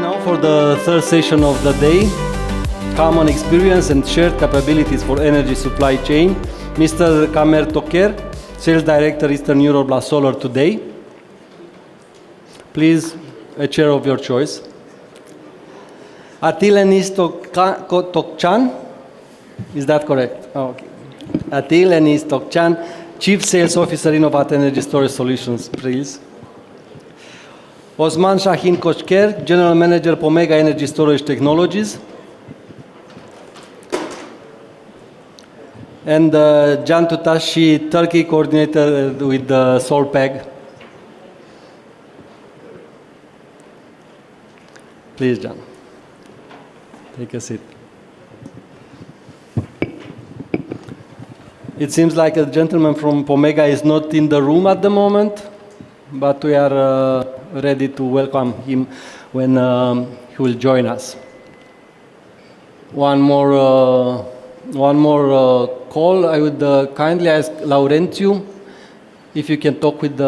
now for the third session of the day, Common Experience and Shared Capabilities for Energy Supply Chain, Mr. Kamer Toker, Sales Director, Eastern Europe, La Solar today. Please, a chair of your choice. Atıl Enis Tokcan, is that correct? Oh, okay. Atıl Enis Tokcan, Chief Sales Officer, iNOVAT Energy Storage Solutions, please. Osman Şahin Köşker, General Manager, Pomega Energy Storage Technologies. And Tutasi, Turkey Coordinator with SolPEG. Please, Can. Take a seat. It seems like a gentleman from Pomega is not in the room at the moment, but we are ready to welcome him when he will join us. One more call. I would kindly ask Laurențiu if you can talk with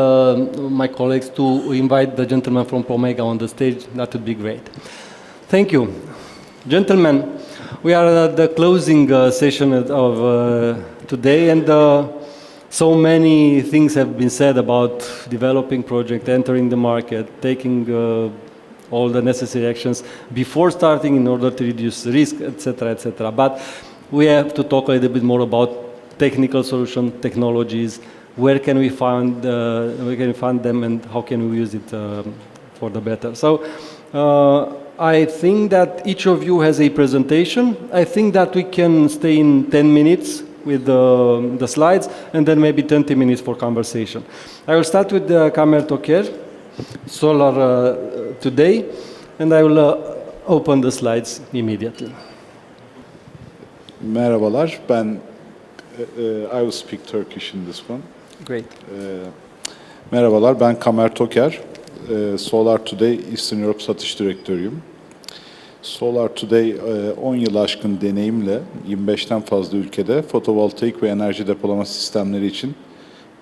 my colleagues to invite the gentleman from Pomega on the stage. That would be great. Thank you. Gentlemen, we are at the closing session of today, and so many things have been said about developing project, entering the market, taking all the necessary actions before starting in order to reduce risk, etc., etc. But we have to talk a little bit more about technical solution, technologies, where can we find them, and how can we use it for the better. So I think that each of you has a presentation. I think that we can stay in 10 minutes with the slides, and then maybe 20 minutes for conversation. I will start with Kamer Toker, Solar today, and I will open the slides immediately. Merhabalar, I will speak Turkish in this one. Great. Merhabalar, ben Kamer Toker, Solar Today Eastern Europe Satış Direktörüyüm. Solar Today 10 yıl aşkın deneyimle 25'ten fazla ülkede fotovoltaik ve enerji depolama sistemleri için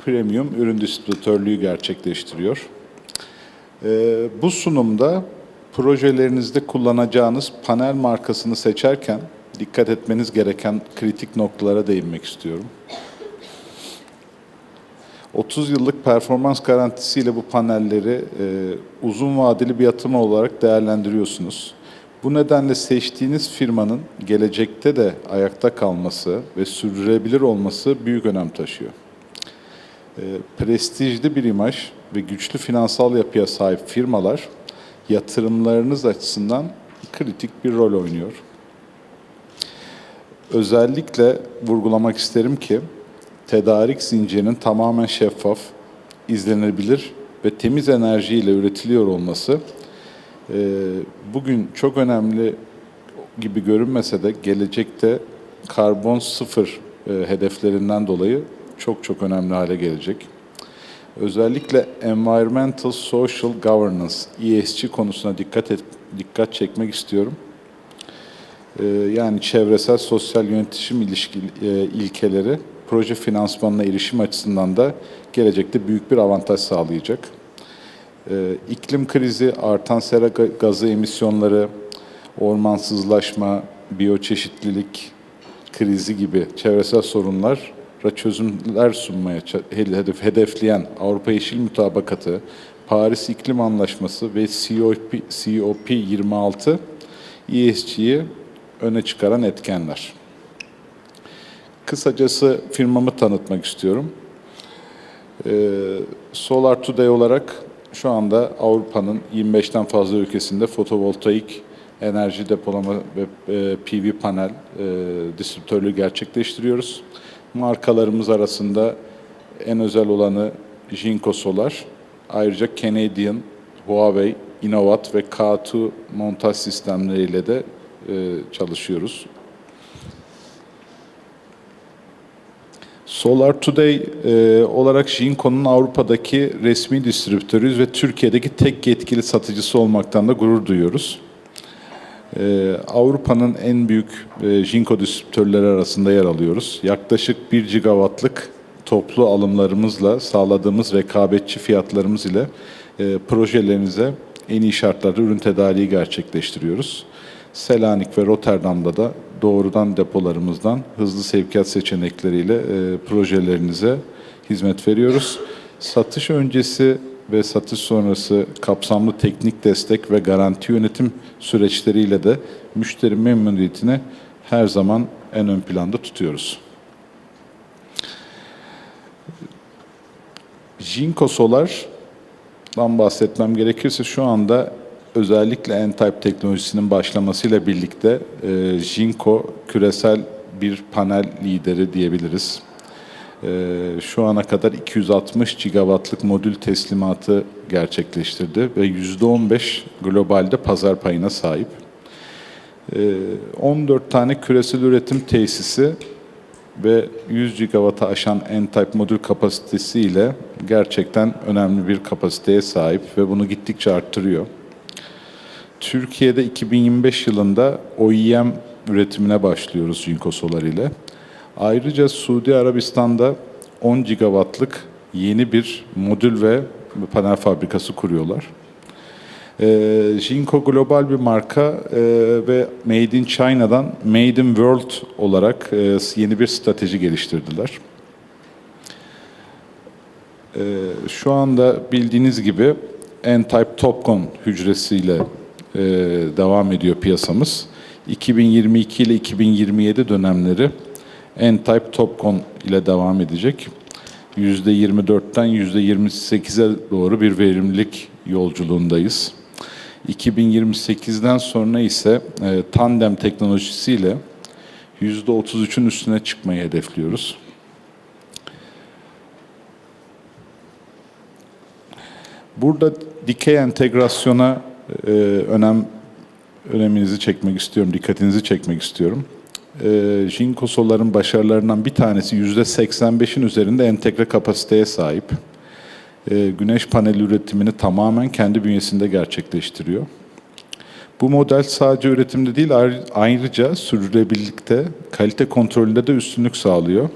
premium ürün distribütörlüğü gerçekleştiriyor. Bu sunumda projelerinizde kullanacağınız panel markasını seçerken dikkat etmeniz gereken kritik noktalara değinmek istiyorum. 30 yıllık performans garantisiyle bu panelleri uzun vadeli bir yatırım olarak değerlendiriyorsunuz. Bu nedenle seçtiğiniz firmanın gelecekte de ayakta kalması ve sürdürülebilir olması büyük önem taşıyor. Prestijli bir imaj ve güçlü finansal yapıya sahip firmalar yatırımlarınız açısından kritik bir rol oynuyor. Özellikle vurgulamak isterim ki tedarik zincirinin tamamen şeffaf, izlenebilir ve temiz enerjiyle üretiliyor olması bugün çok önemli gibi görünmese de gelecekte karbon sıfır hedeflerinden dolayı çok önemli hale gelecek. Özellikle Environmental Social Governance, ESG konusuna dikkat çekmek istiyorum. Yani çevresel sosyal yönetişim ilkeleri proje finansmanına erişim açısından da gelecekte büyük bir avantaj sağlayacak. İklim krizi, artan sera gazı emisyonları, ormansızlaşma, biyoçeşitlilik krizi gibi çevresel sorunlara çözümler sunmaya hedefleyen Avrupa Yeşil Mutabakatı, Paris İklim Anlaşması ve COP26 ESG'yi öne çıkaran etkenler. Kısacası firmamı tanıtmak istiyorum. Solar Today olarak şu anda Avrupa'nın 25'ten fazla ülkesinde fotovoltaik enerji depolama ve PV panel distribütörlüğü gerçekleştiriyoruz. Markalarımız arasında en özel olanı Jinko Solar, ayrıca Canadian, Huawei, iNOVAT ve K2 montaj sistemleriyle de çalışıyoruz. Solar Today olarak Jinko'nun Avrupa'daki resmi distribütörüyüz ve Türkiye'deki tek yetkili satıcısı olmaktan da gurur duyuyoruz. Avrupa'nın en büyük Jinko distribütörleri arasında yer alıyoruz. Yaklaşık 1 gigawattlık toplu alımlarımızla sağladığımız rekabetçi fiyatlarımız ile projelerinize en iyi şartlarda ürün tedariği gerçekleştiriyoruz. Selanik ve Rotterdam'da da doğrudan depolarımızdan hızlı sevkiyat seçenekleriyle projelerinize hizmet veriyoruz. Satış öncesi ve satış sonrası kapsamlı teknik destek ve garanti yönetim süreçleriyle de müşteri memnuniyetini her zaman en ön planda tutuyoruz. Jinko Solar'dan bahsetmem gerekirse şu anda özellikle N-Type teknolojisinin başlamasıyla birlikte Jinko küresel bir panel lideri diyebiliriz. Şu ana kadar 260 gigawattlık modül teslimatı gerçekleştirdi ve %15 globalde pazar payına sahip. 14 tane küresel üretim tesisi ve 100 gigawatt'a aşan N-Type modül kapasitesiyle gerçekten önemli bir kapasiteye sahip ve bunu gittikçe arttırıyor. Türkiye'de 2025 yılında OEM üretimine başlıyoruz Jinko Solar ile. Ayrıca Suudi Arabistan'da 10 gigawattlık yeni bir modül ve panel fabrikası kuruyorlar. Jinko global bir marka ve Made in China'dan Made in World olarak yeni bir strateji geliştirdiler. Şu anda bildiğiniz gibi N-Type Tokcan hücresiyle devam ediyor piyasamız. 2022 ile 2027 dönemleri N-Type Tokcan ile devam edecek. %24'ten %28'e doğru bir verimlilik yolculuğundayız. 2028'den sonra ise tandem teknolojisiyle %33'ün üstüne çıkmayı hedefliyoruz. Burada dikey entegrasyona öneminizi çekmek istiyorum, dikkatinizi çekmek istiyorum. Jinko Solar'ın başarılarından bir tanesi %85'in üzerinde entegre kapasiteye sahip. Güneş paneli üretimini tamamen kendi bünyesinde gerçekleştiriyor. Bu model sadece üretimde değil, ayrıca sürdürülebilirlikte, kalite kontrolünde de üstünlük sağlıyor.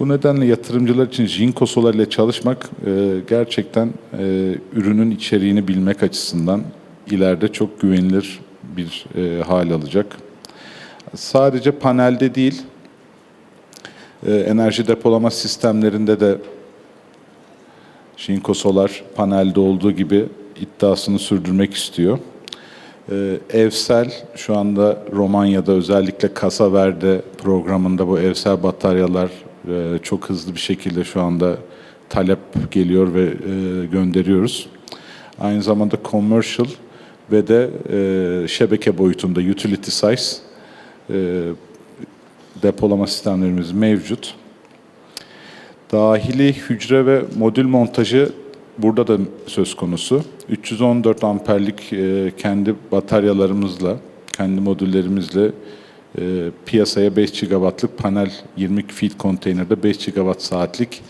Bu nedenle yatırımcılar için Jinko Solar ile çalışmak gerçekten ürünün içeriğini bilmek açısından ileride çok güvenilir bir hal alacak. Sadece panelde değil, enerji depolama sistemlerinde de Jinko Solar panelde olduğu gibi iddiasını sürdürmek istiyor. Evsel şu anda Romanya'da özellikle Casa Verde programında bu evsel bataryalar çok hızlı bir şekilde şu anda talep geliyor ve gönderiyoruz. Aynı zamanda commercial ve de şebeke boyutunda utility size depolama sistemlerimiz mevcut. Dahili hücre ve modül montajı burada da söz konusu. 314 amperlik kendi bataryalarımızla, kendi modüllerimizle piyasaya 5 gigawattlık panel 20 feet konteynerde 5 gigawatt saatlik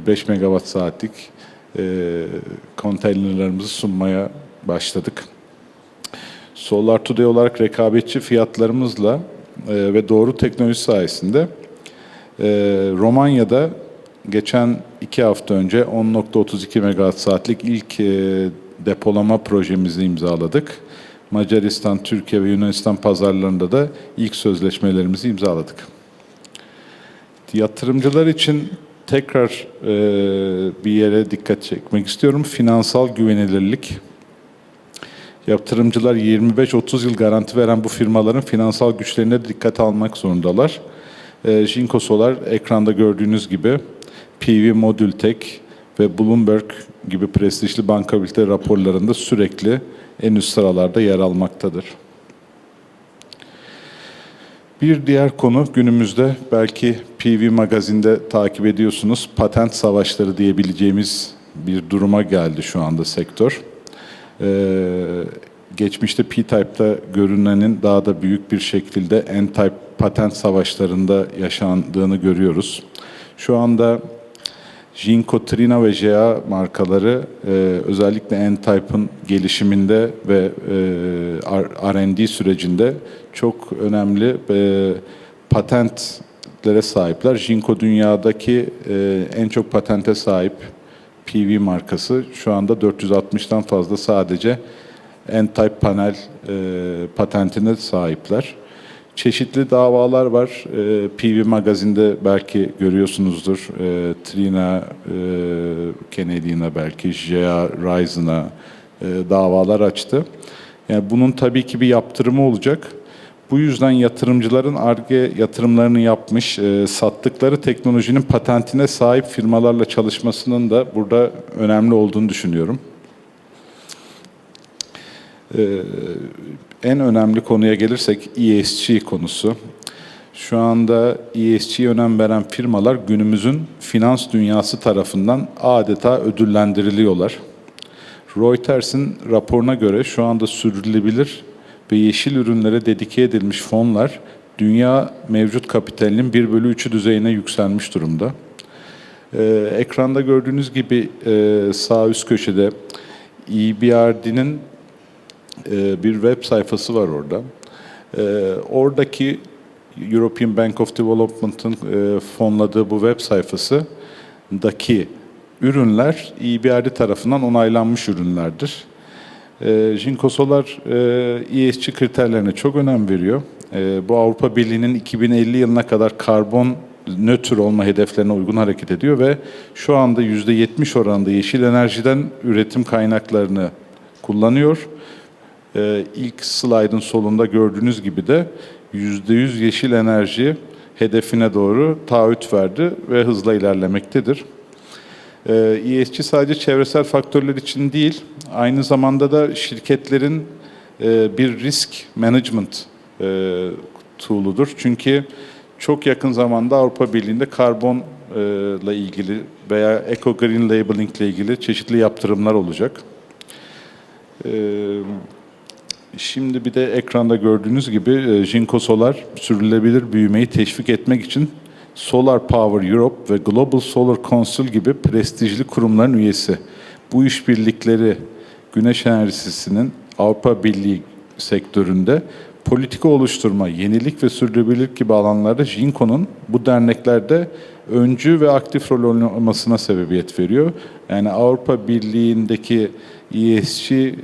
5 megawatt saatlik konteynerlarımızı sunmaya başladık. Solar Today olarak rekabetçi fiyatlarımızla ve doğru teknoloji sayesinde Romanya'da geçen 2 hafta önce 10.32 megawatt saatlik ilk depolama projemizi imzaladık. Macaristan, Türkiye ve Yunanistan pazarlarında da ilk sözleşmelerimizi imzaladık. Yatırımcılar için tekrar bir yere dikkat çekmek istiyorum. Finansal güvenilirlik. Yatırımcılar 25-30 yıl garanti veren bu firmaların finansal güçlerine de dikkat almak zorundalar. Jinko Solar ekranda gördüğünüz gibi PV Modül Tek ve Bloomberg gibi prestijli bankabilite raporlarında sürekli en üst sıralarda yer almaktadır. Bir diğer konu günümüzde belki PV Magazin'de takip ediyorsunuz. Patent savaşları diyebileceğimiz bir duruma geldi şu anda sektör. Geçmişte P-Type'da görünenin daha da büyük bir şekilde N-Type patent savaşlarında yaşandığını görüyoruz. Şu anda Jinko, Trina ve JA markaları özellikle N-Type'ın gelişiminde ve R&D sürecinde çok önemli patentlere sahipler. Jinko dünyadaki en çok patente sahip PV markası. Şu anda 460'tan fazla sadece N-type panel patentine sahipler. Çeşitli davalar var. PV Magazine'de belki görüyorsunuzdur. Trina, Canadian'a belki, JA, Ryzen'a davalar açtı. Yani bunun tabii ki bir yaptırımı olacak. Bu yüzden yatırımcıların Ar-Ge yatırımlarını yapmış, sattıkları teknolojinin patentine sahip firmalarla çalışmasının da burada önemli olduğunu düşünüyorum. En önemli konuya gelirsek ESG konusu. Şu anda ESG'ye önem veren firmalar günümüzün finans dünyası tarafından adeta ödüllendiriliyorlar. Reuters'in raporuna göre şu anda sürdürülebilir ve yeşil ürünlere dedike edilmiş fonlar dünya mevcut kapitalinin 1/3'ü düzeyine yükselmiş durumda. Ekranda gördüğünüz gibi sağ üst köşede EBRD'nin bir web sayfası var orada. Oradaki European Bank of Development'ın fonladığı bu web sayfasındaki ürünler EBRD tarafından onaylanmış ürünlerdir. Jinkosolar ESG kriterlerine çok önem veriyor. Bu Avrupa Birliği'nin 2050 yılına kadar karbon nötr olma hedeflerine uygun hareket ediyor ve şu anda %70 oranında yeşil enerjiden üretim kaynaklarını kullanıyor. İlk slaytın solunda gördüğünüz gibi de %100 yeşil enerji hedefine doğru taahhüt verdi ve hızla ilerlemektedir. ESG sadece çevresel faktörler için değil, aynı zamanda da şirketlerin bir risk management tool'udur. Çünkü çok yakın zamanda Avrupa Birliği'nde karbonla ilgili veya Eco Green Labeling ile ilgili çeşitli yaptırımlar olacak. Şimdi bir de ekranda gördüğünüz gibi Jinkosolar sürdürülebilir büyümeyi teşvik etmek için Solar Power Europe ve Global Solar Council gibi prestijli kurumların üyesi. Bu işbirlikleri güneş enerjisinin Avrupa Birliği sektöründe politika oluşturma, yenilik ve sürdürülebilirlik gibi alanlarda Jinko'nun bu derneklerde öncü ve aktif rol oynamasına sebebiyet veriyor. Yani Avrupa Birliği'ndeki ESG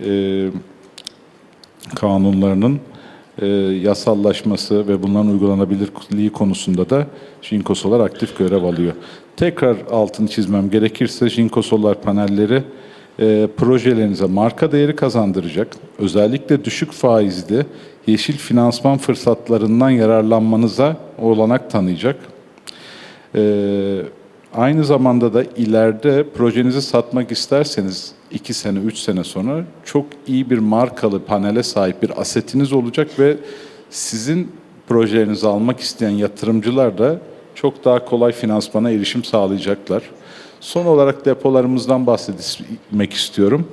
kanunlarının yasallaşması ve bunların uygulanabilirliği konusunda da Jinkosolar aktif görev alıyor. Tekrar altını çizmem gerekirse Jinkosolar panelleri projelerinize marka değeri kazandıracak, özellikle düşük faizli yeşil finansman fırsatlarından yararlanmanıza olanak tanıyacak. Aynı zamanda da ileride projenizi satmak isterseniz 2 sene, 3 sene sonra çok iyi bir markalı panele sahip bir asetiniz olacak ve sizin projelerinizi almak isteyen yatırımcılar da çok daha kolay finansmana erişim sağlayacaklar. Son olarak depolarımızdan bahsetmek istiyorum.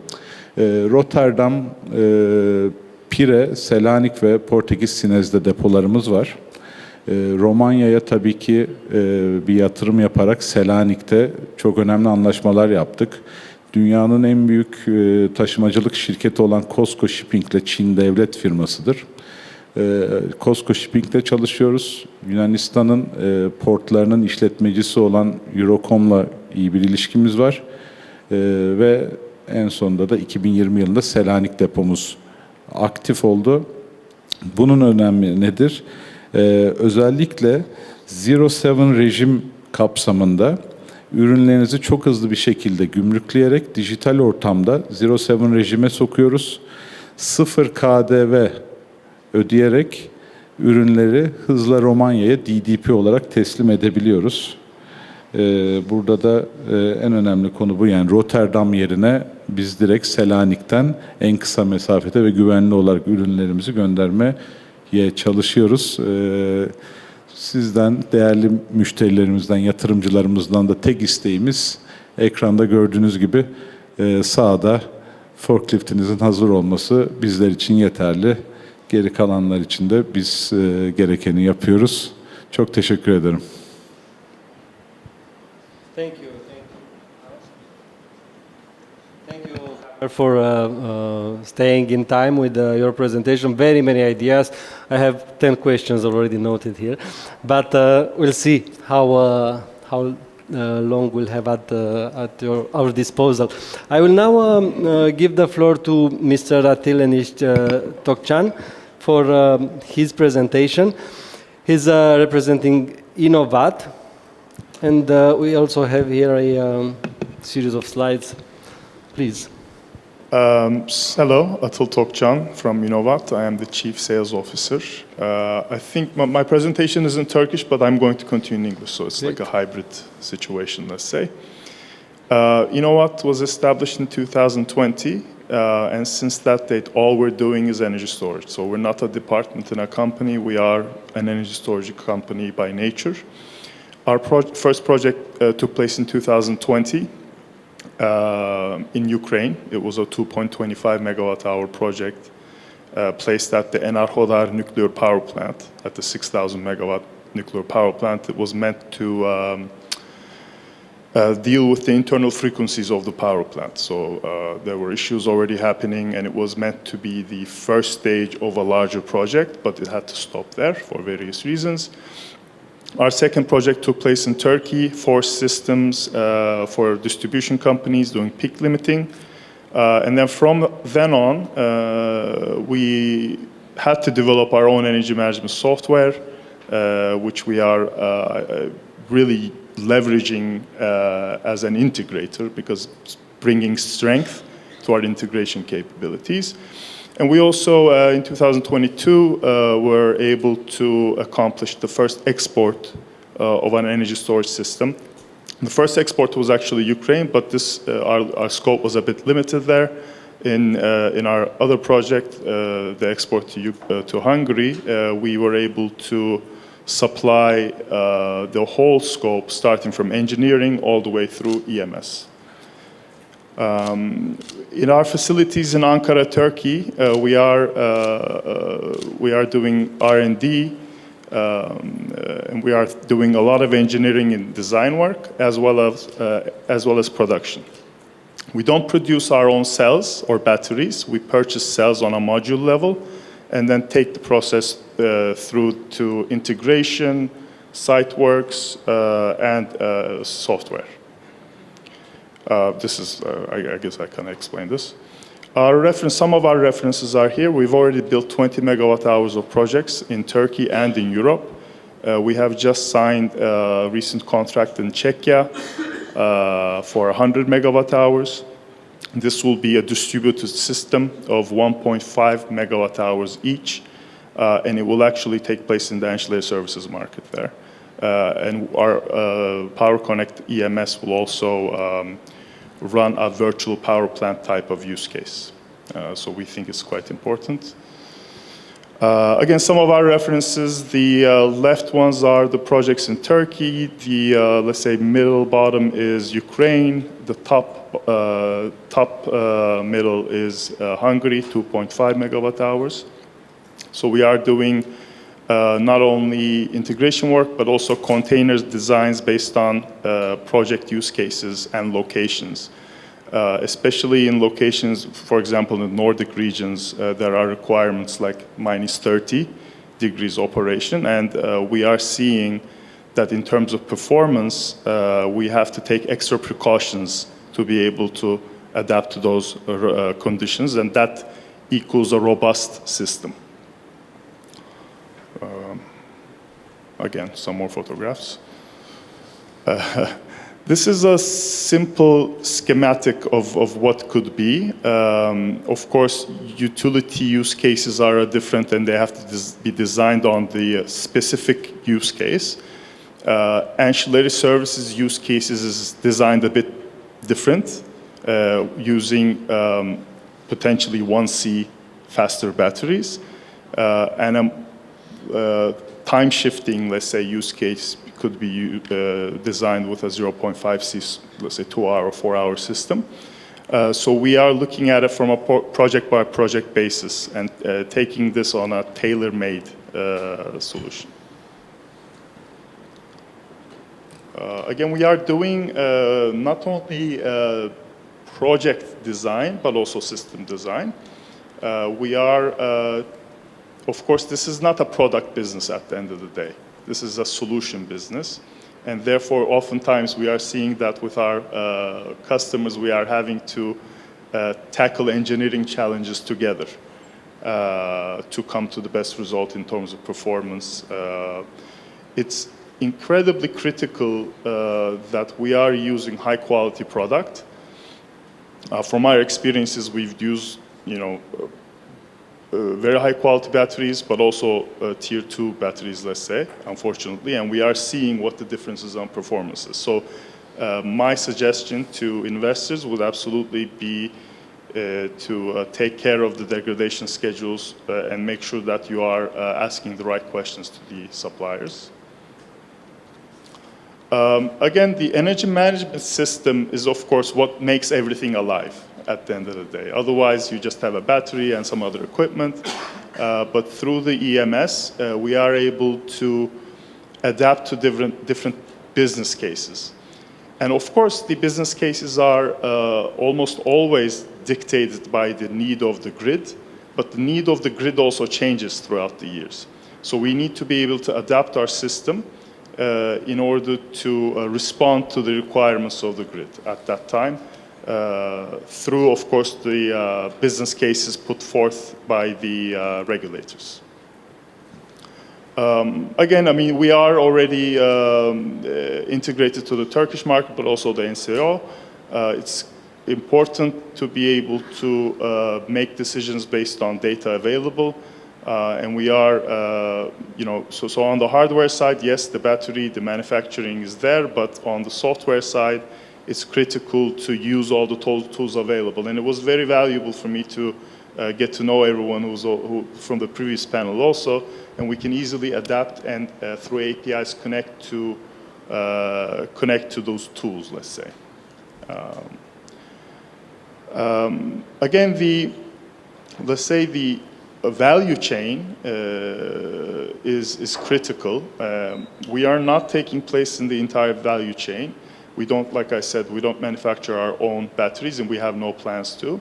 Rotterdam, Pire, Selanik ve Portekiz Sinez'de depolarımız var. Romanya'ya tabii ki bir yatırım yaparak Selanik'te çok önemli anlaşmalar yaptık. Dünyanın en büyük taşımacılık şirketi olan COSCO Shipping ile Çin devlet firmasıdır. COSCO Shipping'de çalışıyoruz. Yunanistan'ın portlarının işletmecisi olan Eurocom'la iyi bir ilişkimiz var. Ve en sonunda da 2020 yılında Selanik depomuz aktif oldu. Bunun önemi nedir? Özellikle Zero Seven rejim kapsamında ürünlerinizi çok hızlı bir şekilde gümrükleyerek dijital ortamda Zero Seven rejime sokuyoruz. 0 KDV ödeyerek ürünleri hızla Romanya'ya DDP olarak teslim edebiliyoruz. Burada da en önemli konu bu. Yani Rotterdam yerine biz direkt Selanik'ten en kısa mesafede ve güvenli olarak ürünlerimizi göndermeye çalışıyoruz. Sizden, değerli müşterilerimizden, yatırımcılarımızdan da tek isteğimiz ekranda gördüğünüz gibi sağda forkliftinizin hazır olması bizler için yeterli. Geri kalanlar için de biz gerekeni yapıyoruz. Çok teşekkür ederim. Thank you. Thank you for staying in time with your presentation. Very many ideas. I have 10 questions already noted here, but we'll see how long we'll have at our disposal. I will now give the floor to Mr. Atıl Enis Tokcan for his presentation. He's representing iNOVAT, and we also have here a series of slides. Please. Hello, Atıl Tokcan from iNOVAT. I am the Chief Sales Officer. I think my presentation is in Turkish, but I'm going to continue in English, so it's like a hybrid situation, let's say. iNOVAT was established in 2020, and since that date, all we're doing is energy storage. So we're not a department in a company, we are an energy storage company by nature. Our first project took place in 2020. In Ukraine. It was a 2.25 megawatt hour project placed at the Energynomics nuclear power plant, at the 6,000 megawatt nuclear power plant. It was meant to deal with the internal frequencies of the power plant. So there were issues already happening, and it was meant to be the first stage of a larger project, but it had to stop there for various reasons. Our second project took place in Turkey, 4 systems for distribution companies doing peak limiting. And then from then on, we had to develop our own energy management software, which we are really leveraging as an integrator because it's bringing strength to our integration capabilities. And we also, in 2022, were able to accomplish the first export of an energy storage system. The first export was actually Ukraine, but this, our scope was a bit limited there. In our other project, the export to Hungary, we were able to supply the whole scope, starting from engineering all the way through EMS. In our facilities in Ankara, Turkey, we are doing R&D, and we are doing a lot of engineering and design work, as well as production. We don't produce our own cells or batteries. We purchase cells on a module level, and then take the process through to integration, site works, and software. This is, I guess I can explain this. Some of our references are here. We've already built 20 megawatt hours of projects in Turkey and in Europe. We have just signed a recent contract in Czechia for 100 megawatt hours. This will be a distributed system of 1.5 megawatt hours each, and it will actually take place in the ancillary services market there. And our Power Connect EMS will also run a virtual power plant type of use case. So we think it's quite important. Again, some of our references, the left ones are the projects in Turkey. The, let's say, middle bottom is Ukraine. The top middle is Hungary, 2.5 megawatt hours. So we are doing not only integration work, but also containers designs based on project use cases and locations. Especially in locations, for example, in the Nordic regions, there are requirements like -30 degrees operation, and we are seeing that in terms of performance, we have to take extra precautions to be able to adapt to those conditions, and that equals a robust system. Again, some more photographs. This is a simple schematic of what could be. Of course, utility use cases are different and they have to be designed on the specific use case. Ancillary services use cases is designed a bit different, using potentially 1C faster batteries. And time shifting, let's say, use case could be designed with a 0.5C, let's say 2-hour or 4-hour system. So we are looking at it from a project by project basis and taking this on a tailor-made solution. Again, we are doing not only project design, but also system design. We are, of course, this is not a product business at the end of the day. This is a solution business. And therefore, oftentimes we are seeing that with our customers, we are having to tackle engineering challenges together to come to the best result in terms of performance. It's incredibly critical that we are using high quality product. From our experiences, we've used, very high quality batteries, but also tier 2 batteries, let's say, unfortunately, and we are seeing what the differences on performance is. So my suggestion to investors would absolutely be to take care of the degradation schedules and make sure that you are asking the right questions to the suppliers. Again, the energy management system is, of course, what makes everything alive at the end of the day. Otherwise, you just have a battery and some other equipment. But through the EMS, we are able to adapt to different business cases. And of course, the business cases are almost always dictated by the need of the grid, but the need of the grid also changes throughout the years. So we need to be able to adapt our system in order to respond to the requirements of the grid at that time, through, of course, the business cases put forth by the regulators. Again, I mean, we are already integrated to the Turkish market, but also the NCO. It's important to be able to make decisions based on data available. And we are, so on the hardware side, yes, the battery, the manufacturing is there, but on the software side, it's critical to use all the tools available. And it was very valuable for me to get to know everyone who from the previous panel also, and we can easily adapt and through APIs connect to those tools, let's say. Again, let's say the value chain is critical. We are not taking place in the entire value chain. We don't, like I said, we don't manufacture our own batteries, and we have no plans to.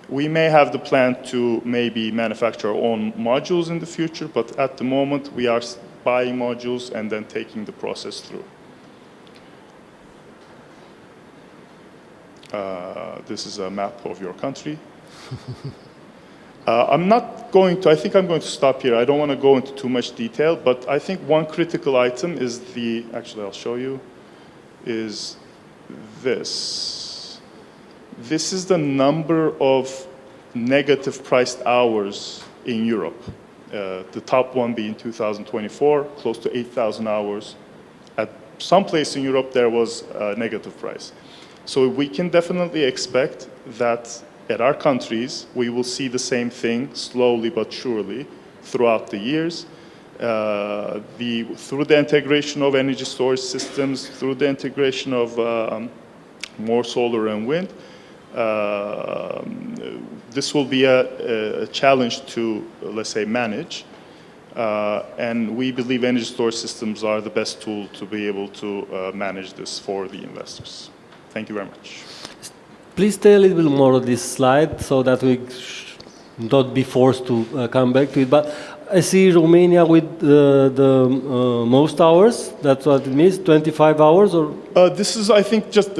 We may have the plan to maybe manufacture our own modules in the future, but at the moment we are buying modules and then taking the process through. This is a map of your country. I'm not going to, I think I'm going to stop here. I don't want to go into too much detail, but I think one critical item is actually I'll show you, is this. This is the number of negative priced hours in Europe. The top one being 2024, close to 8,000 hours. At some place in Europe, there was a negative price. So we can definitely expect that at our countries, we will see the same thing slowly but surely throughout the years. Through the integration of energy storage systems, through the integration of more solar and wind, this will be a challenge to, let's say, manage. And we believe energy storage systems are the best tool to be able to manage this for the investors. Thank you very much. Please stay a little bit more on this slide so that we not be forced to come back to it. But I see Romania with the most hours. That's what it means, 25 hours? Or this is, I think, just,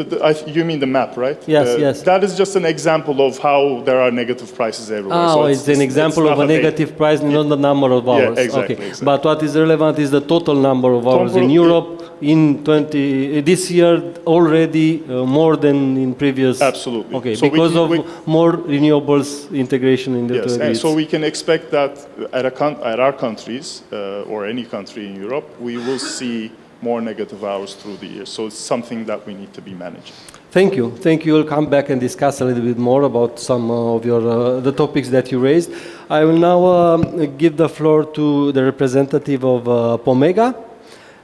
you mean the map, right? Yes, yes. That is just an example of how there are negative prices everywhere. So it's an example of a negative price, not the number of hours. Yeah, exactly, okay. exactly. But what is relevant is the total number of hours in Europe. In this year, already more than in previous. Absolutely. Okay, so because of more renewables integration in the yes, and grids. so we can expect that at our countries, or any country in Europe, we will see more negative hours through the year. So it's something that we need to be managing. Thank you. Thank you. We'll come back and discuss a little bit more about some of your the topics that you raised. I will now give the floor to the representative of Pomega.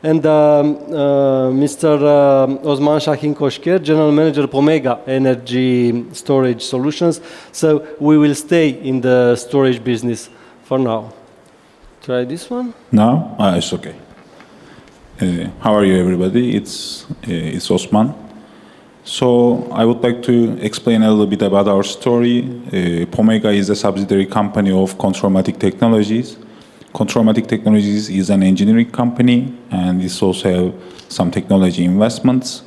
And Mr. Osman Şahin Köşker, General Manager Pomega Energy Storage Solutions. So we will stay in the storage business for now. Try this one. Now? It's okay. How are you, everybody? It's Osman. So I would like to explain a little bit about our story. Pomega is a subsidiary company of Controlmatic Technologies. Controlmatic Technologies is an engineering company, and it's also have some technology investments.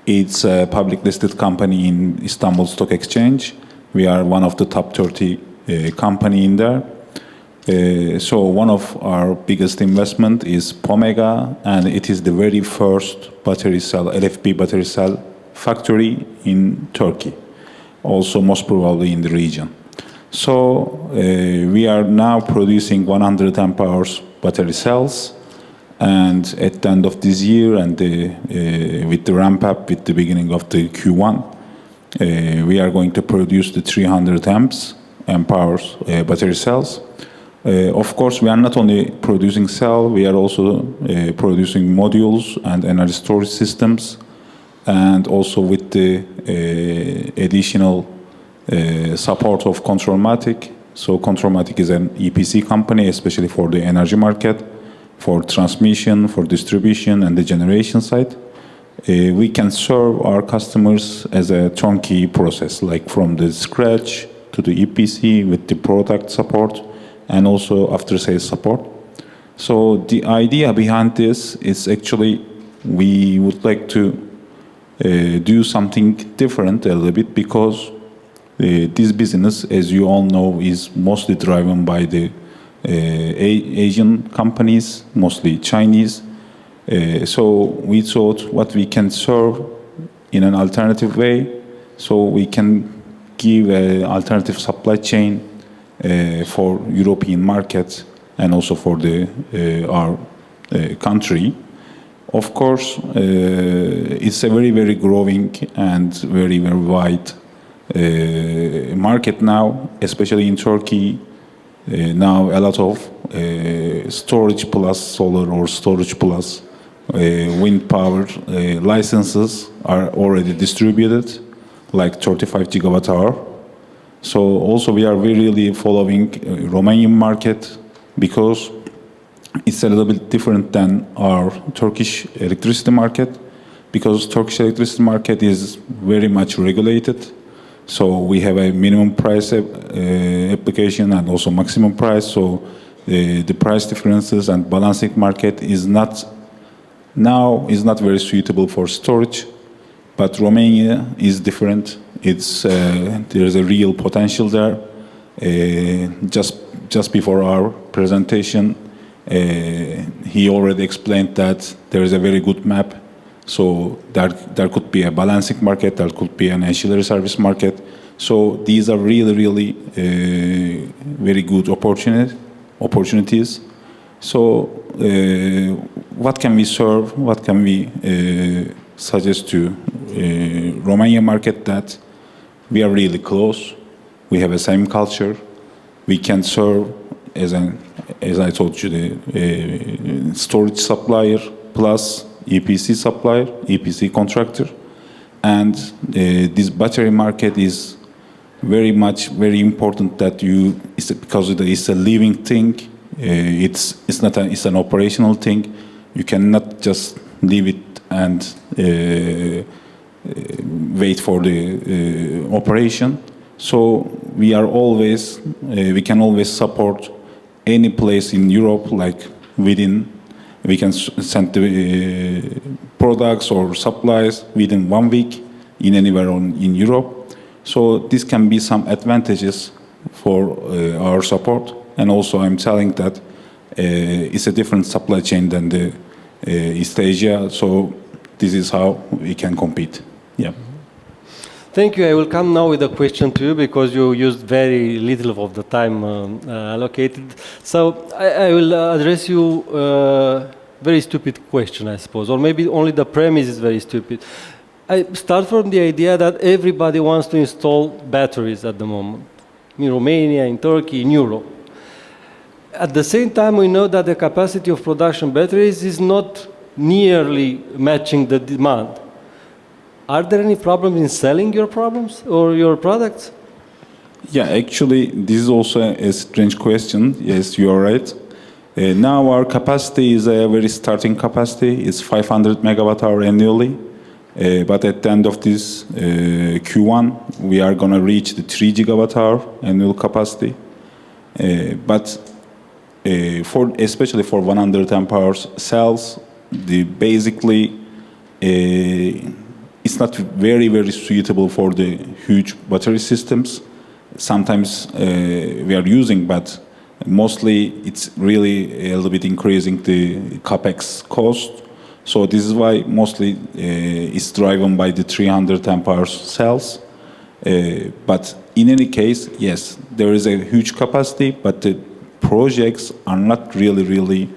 It's a public listed company in Istanbul Stock Exchange. We are one of the top 30 company in there. So one of our biggest investment is Pomega, and it is the very first battery cell, LFP battery cell factory in Turkey, also most probably in the region. So we are now producing 100 amp hours battery cells, and at the end of this year and with the ramp up with the beginning of the Q1, we are going to produce the 300 amp hours battery cells. Of course, we are not only producing cell, we are also producing modules and energy storage systems, and also with the additional support of Controlmatic. So Controlmatic is an EPC company, especially for the energy market, for transmission, for distribution, and the generation side. We can serve our customers as a turnkey process, like from the scratch to the EPC with the product support and also after-sales support. So the idea behind this is actually we would like to do something different a little bit, because this business, as you all know, is mostly driven by the Asian companies, mostly Chinese. So we thought what we can serve in an alternative way, so we can give an alternative supply chain for European markets and also for our country. Of course, it's a very, very growing and very, very wide market now, especially in Turkey. Now a lot of storage plus solar or storage plus wind power licenses are already distributed, like 35 gigawatt hour. So also we are really following Romanian market, because it's a little bit different than our Turkish electricity market, because Turkish electricity market is very much regulated. So we have a minimum price application and also maximum price. So the price differences and balancing market is not very suitable for storage. But Romania is different. It's there's a real potential there. Just before our presentation, he already explained that there is a very good map. So there could be a balancing market, there could be an ancillary service market. So these are really very good opportunities. So what can we serve? What can we suggest to Romania market? That we are really close. We have the same culture. We can serve as I told you, the storage supplier plus EPC supplier, EPC contractor. And this battery market is very important that because it's a living thing. It's an operational thing. You cannot just leave it and wait for the operation. So we can always support any place in Europe, like we can send the products or supplies within 1 week in anywhere in Europe. So this can be some advantages for our support. And also I'm telling that it's a different supply chain than the East Asia. So this is how we can compete. Yeah. Thank you. I will come now with a question to you, because you used very little of the time allocated. So I will address you a very stupid question, I suppose, or maybe only the premise is very stupid. I start from the idea that everybody wants to install batteries at the moment, in Romania, in Turkey, in Europe. At the same time, we know that the capacity of production batteries is not nearly matching the demand. Are there any problems in selling your problems or your products? Yeah, actually, this is also a strange question. Yes, you are right. Now our capacity is a very starting capacity. It's 500 megawatt hour annually. But at the end of this Q1, we are going to reach the 3 gigawatt hour annual capacity. But especially for 100 amp hours cells, basically it's not very suitable for the huge battery systems. Sometimes we are using, but mostly it's really a little bit increasing the capex cost. So this is why mostly it's driven by the 300 amp hour cells. But in any case, yes, there is a huge capacity, but the projects are not really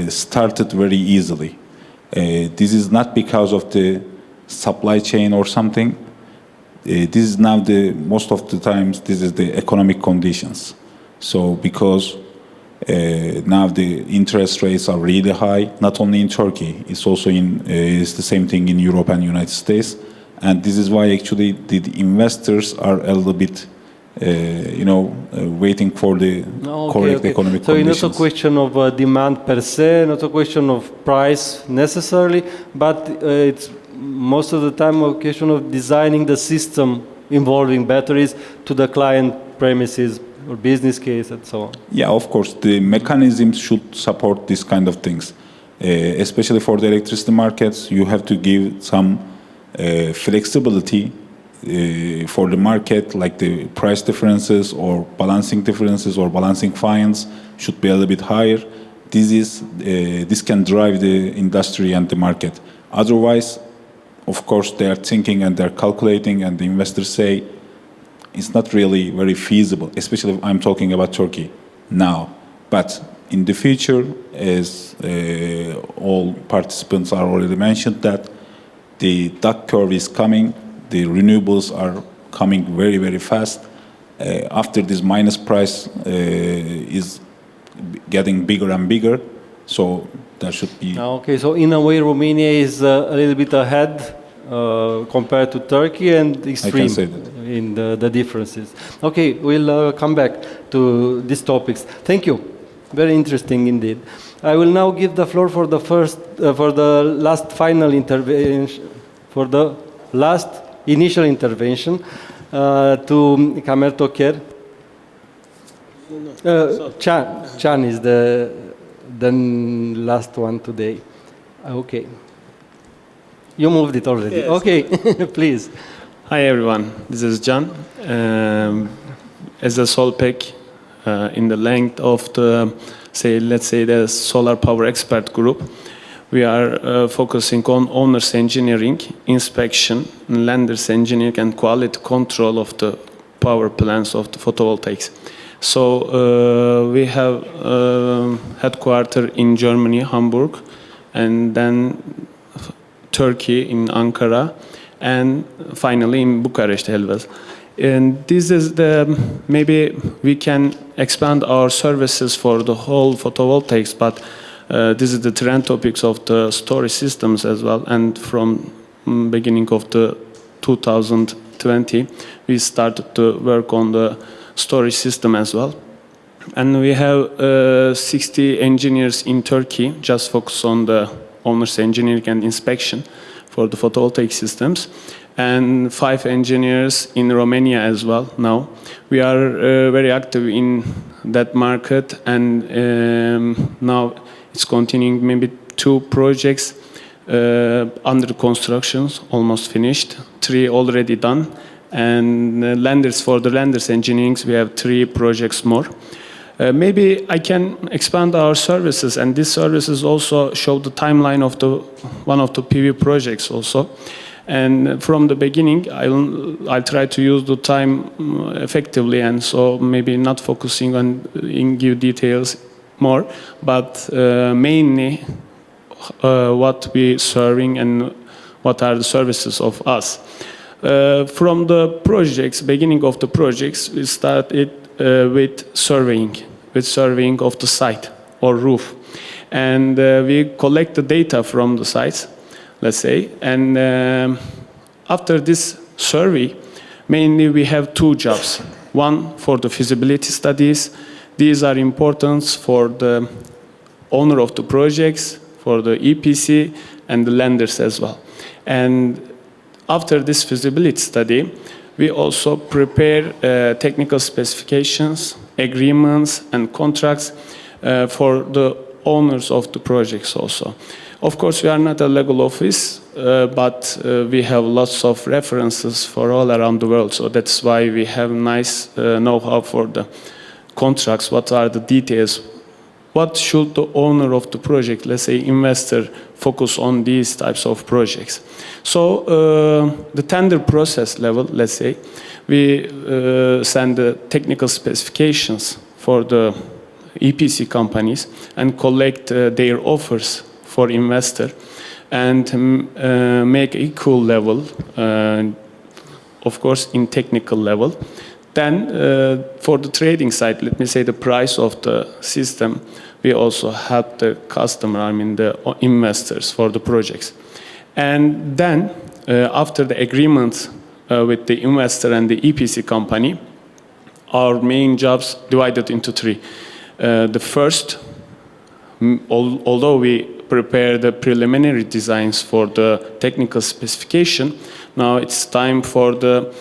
started very easily. This is not because of the supply chain or something. This is now most of the times this is the economic conditions. So because now the interest rates are really high, not only in Turkey, it's also it's the same thing in Europe and United States. And this is why actually the investors are a little bit, waiting for the correct economic conditions. So it's not a question of demand per se, not a question of price necessarily, but it's most of the time a question of designing the system involving batteries to the client premises or business case and so on. Yeah, of course, the mechanisms should support these kind of things. Especially for the electricity markets, you have to give some flexibility for the market, like the price differences or balancing differences or balancing fines should be a little bit higher. This can drive the industry and the market. Otherwise, of course, they are thinking and they're calculating, and the investors say it's not really very feasible, especially if I'm talking about Turkey now. But in the future, as all participants are already mentioned, that the duck curve is coming, the renewables are coming very fast. After this minus price is getting bigger and bigger, so there should be... Okay, so in a way Romania is a little bit ahead compared to Turkey and extreme in the differences. Okay, we'll come back to these topics. Thank you. Very interesting indeed. I will now give the floor for the last initial intervention to Kamer Toker. Chan is the last one today. Okay. You moved it already. Yes. Okay, please. Hi everyone, this is Can. As a SolPEG, in the length of the, let's say the solar power expert group, we are focusing on owner's engineering, inspection, lender's engineering, and quality control of the power plants of the photovoltaics. So we have headquarters in Germany, Hamburg, and then Turkey in Ankara, and finally in Bucharest, Helvez. And this is maybe we can expand our services for the whole photovoltaics, but this is the trend topics of the storage systems as well. And from beginning of the 2020, we started to work on the storage system as well. And we have 60 engineers in Turkey, just focus on the owner's engineering and inspection for the photovoltaic systems, and 5 engineers in Romania as well now. We are very active in that market, and now it's continuing, maybe 2 projects under construction, almost finished, 3 already done, and for the lenders engineering, we have 3 projects more. Maybe I can expand our services, and these services also show the timeline of one of the PV projects also. And from the beginning, I'll try to use the time effectively, and so maybe not focusing on give details more, but mainly what we serving and what are the services of us. From the projects, beginning of the projects, we started with surveying of the site or roof, and we collect the data from the sites, let's say, and after this survey, mainly we have 2 jobs. One for the feasibility studies. These are important for the owner of the projects, for the EPC, and the lenders as well. And after this feasibility study, we also prepare technical specifications, agreements and contracts for the owners of the projects also. Of course, we are not a legal office, but we have lots of references for all around the world. So that's why we have nice know-how for the contracts. What are the details? What should the owner of the project, let's say investor, focus on these types of projects? So the tender process level, let's say, we send the technical specifications for the EPC companies and collect their offers for investor and make equal level, of course, in technical level. Then for the trading side, let me say the price of the system, we also help the customer, I mean the investors for the projects. And then after the agreement with the investor and the EPC company, our main jobs divided into three. The first, although we prepare the preliminary designs for the technical specification, now it's time for the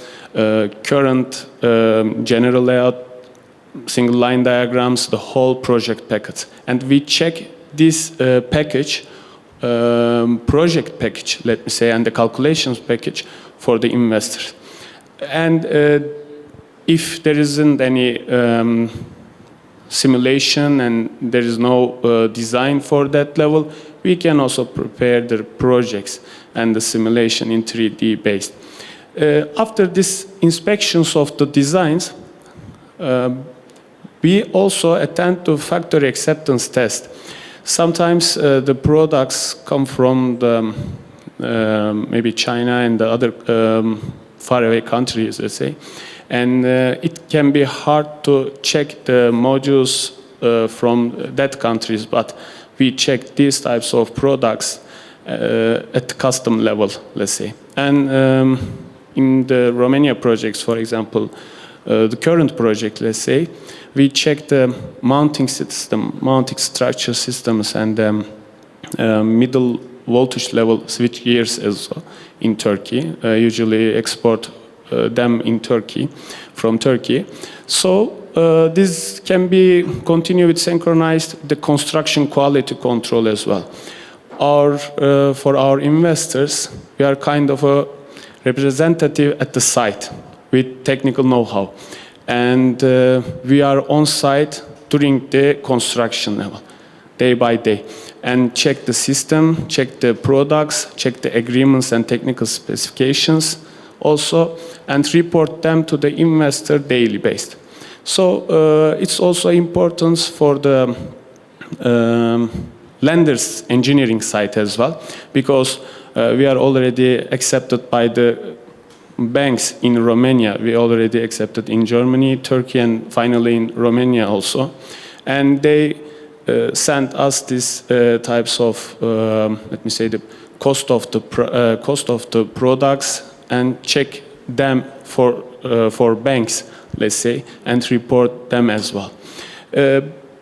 current general layout, single line diagrams, the whole project package. And we check this package, project package, let me say, and the calculations package for the investors. And if there isn't any simulation and there is no design for that level, we can also prepare the projects and the simulation in 3D based. After these inspections of the designs, we also attend to factory acceptance test. Sometimes the products come from the, maybe China and the other faraway countries, let's say. And it can be hard to check the modules from that countries, but we check these types of products at the custom level, let's say. And in the Romania projects, for example, the current project, let's say, we check the mounting system, mounting structure systems, and middle voltage level switch gears as well in Turkey. Usually export them in Turkey, from Turkey. So this can be continue with synchronized the construction quality control as well. For our investors, we are kind of a representative at the site with technical know-how. And we are on site during the construction level, day by day, and check the system, check the products, check the agreements and technical specifications also, and report them to the investor daily based. So it's also important for the lenders engineering side as well, because we are already accepted by the banks in Romania. We already accepted in Germany, Turkey, and finally in Romania also. And they sent us these types of, let me say, the cost of the products, and check them for banks, let's say, and report them as well.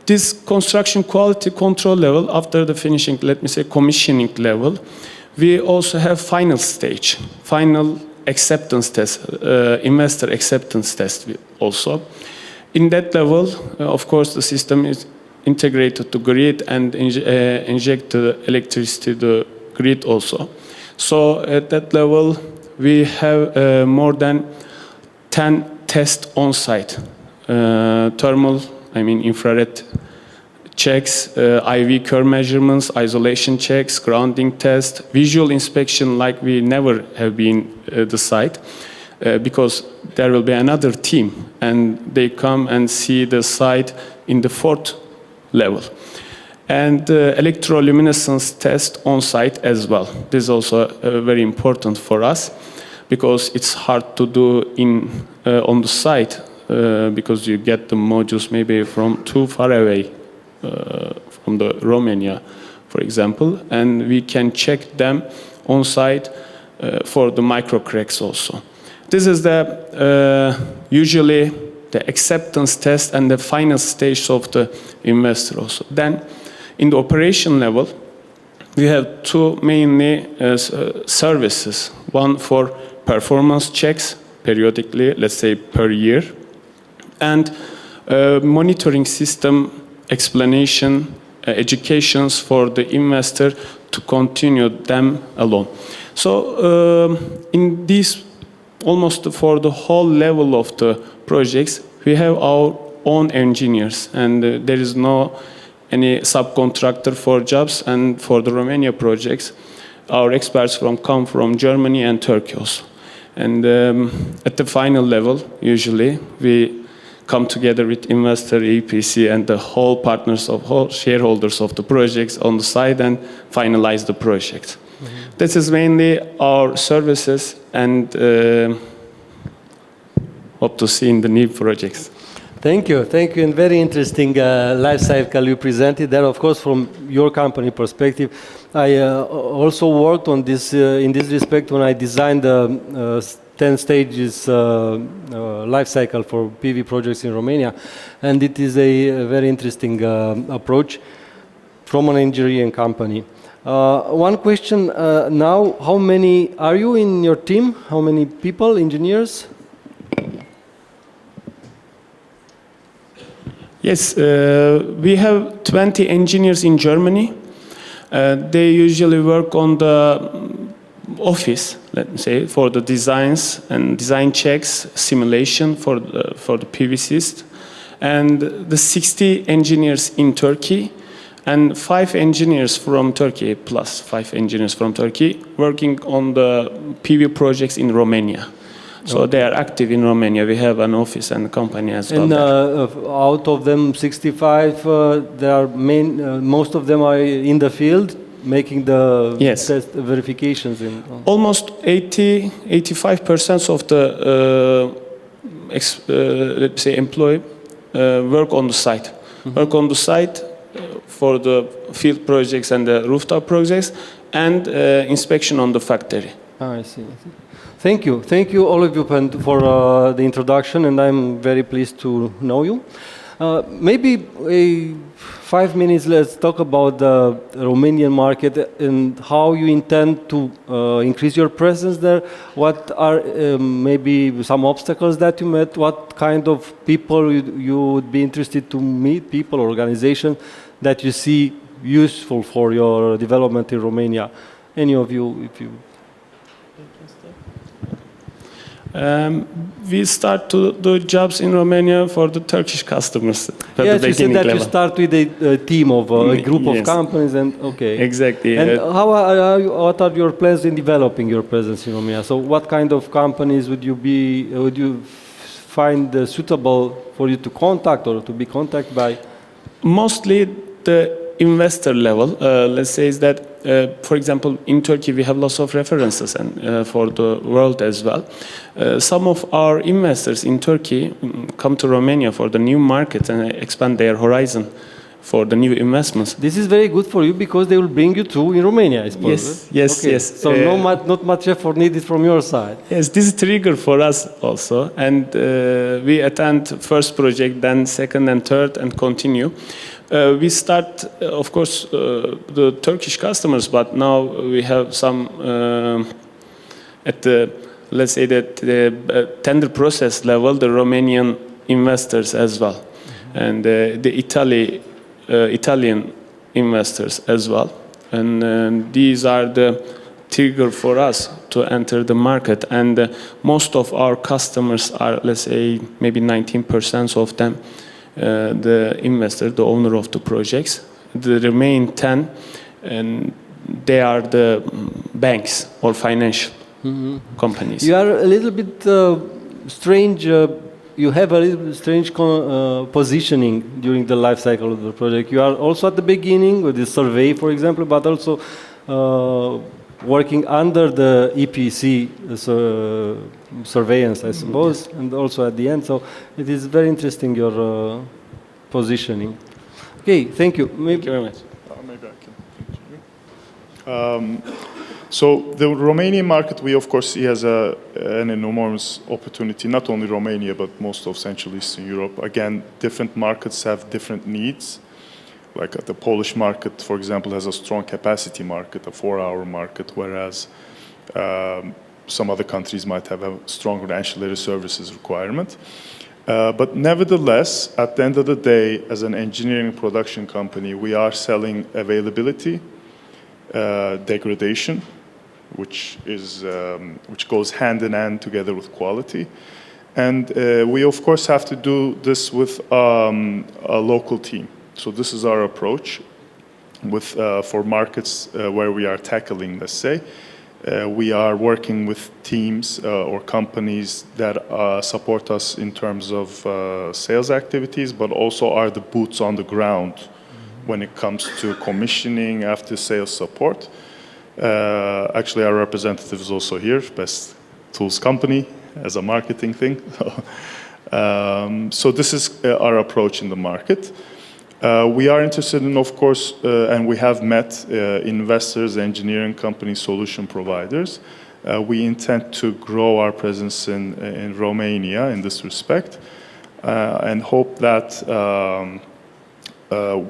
This construction quality control level, after the finishing, let me say, commissioning level, we also have final stage, final acceptance test, investor acceptance test also. In that level, of course, the system is integrated to grid and inject the electricity to the grid also. So at that level, we have more than 10 tests on site. Thermal, I mean infrared checks, IV curve measurements, isolation checks, grounding test, visual inspection like we never have been at the site, because there will be another team and they come and see the site in the 4th level. And electroluminescence test on site as well. This is also very important for us, because it's hard to do on the site, because you get the modules maybe from too far away, from the Romania, for example, and we can check them on site for the micro cracks also. This is the usually the acceptance test and the final stage of the investor also. Then in the operation level, we have two mainly services. One for performance checks periodically, let's say per year, and monitoring system, explanation, educations for the investor to continue them alone. So in this, almost for the whole level of the projects, we have our own engineers, and there is no any subcontractor for jobs. And for the Romania projects, our experts come from Germany and Turkey also. And at the final level, usually we come together with investor, EPC, and the whole partners of whole shareholders of the projects on the side and finalize the project. Mm-hmm. This is mainly our services, and hope to see in the new projects. Thank you, and very interesting life cycle you presented there. Of course, from your company perspective, I also worked on this in this respect when I designed the 10 stages life cycle for PV projects in Romania, and it is a very interesting approach from an engineering company. One question now: how many are you in your team? How many people, engineers? Yes, we have 20 engineers in Germany. They usually work on the office, let me say, for the designs and design checks, simulation for the PV system, and the 60 engineers in Turkey, and 5 engineers from Turkey, plus 5 engineers from Turkey, working on the PV projects in Romania. So they are active in Romania. We have an office and a company as well. And out of them, 65, there are most of them are in the field making the test verifications. Almost 85% of the let's say employee work on the site. Mm-hmm. Work on the site for the field projects and the rooftop projects, and inspection on the factory. I see. Thank you all of you for the introduction, and I'm very pleased to know you. Maybe 5 minutes, let's talk about the Romanian market and how you intend to increase your presence there. What are maybe some obstacles that you met? What kind of people you would be interested to meet, people, organizations that you see useful for your development in Romania? Any of you, if you... We start to do jobs in Romania for the Turkish customers. Yes, you said that level. You start with a team of a group of companies, and okay. Exactly. And what are your plans in developing your presence in Romania? So, what kind of companies would you find suitable for you to contact or to be contacted by? Mostly the investor level. Let's say is that. For example, in Turkey, we have lots of references, and for the world as well. Some of our investors in Turkey come to Romania for the new market and expand their horizon for the new investments. This is very good for you because they will bring you to in Romania, I suppose. Yes. So not much effort needed from your side. Yes, this is trigger for us also, and we attend first project, then second and third, and continue. We start, of course, the Turkish customers, but now we have some at the, let's say that the tender process level, the Romanian investors as well, and the Italian investors as well, and these are the trigger for us to enter the market. And most of our customers are, let's say, maybe 19% of them. The investor, the owner of the projects, the remaining 10, and they are the banks or financial companies. You are a little bit strange. You have a little bit strange positioning during the life cycle of the project. You are also at the beginning with the survey, for example, but also working under the EPC surveillance, I suppose, and also at the end. So it is very interesting, your positioning. Okay, thank you. Thank you very much. Maybe I can continue. So the Romanian market, we of course see as an enormous opportunity, not only Romania, but most of Central Eastern Europe. Again, different markets have different needs. Like the Polish market, for example, has a strong capacity market, a 4-hour market, whereas some other countries might have a stronger ancillary services requirement. But nevertheless, at the end of the day, as an engineering production company, we are selling availability, degradation, which goes hand in hand together with quality. And we, of course, have to do this with a local team. So this is our approach for markets where we are tackling, let's say. We are working with teams or companies that support us in terms of sales activities, but also are the boots on the ground when it comes to commissioning, after sales support. Actually, our representative is also here, Best Tools Company, as a marketing thing. So this is our approach in the market. We are interested in, of course, and we have met investors, engineering companies, solution providers. We intend to grow our presence in Romania in this respect, and hope that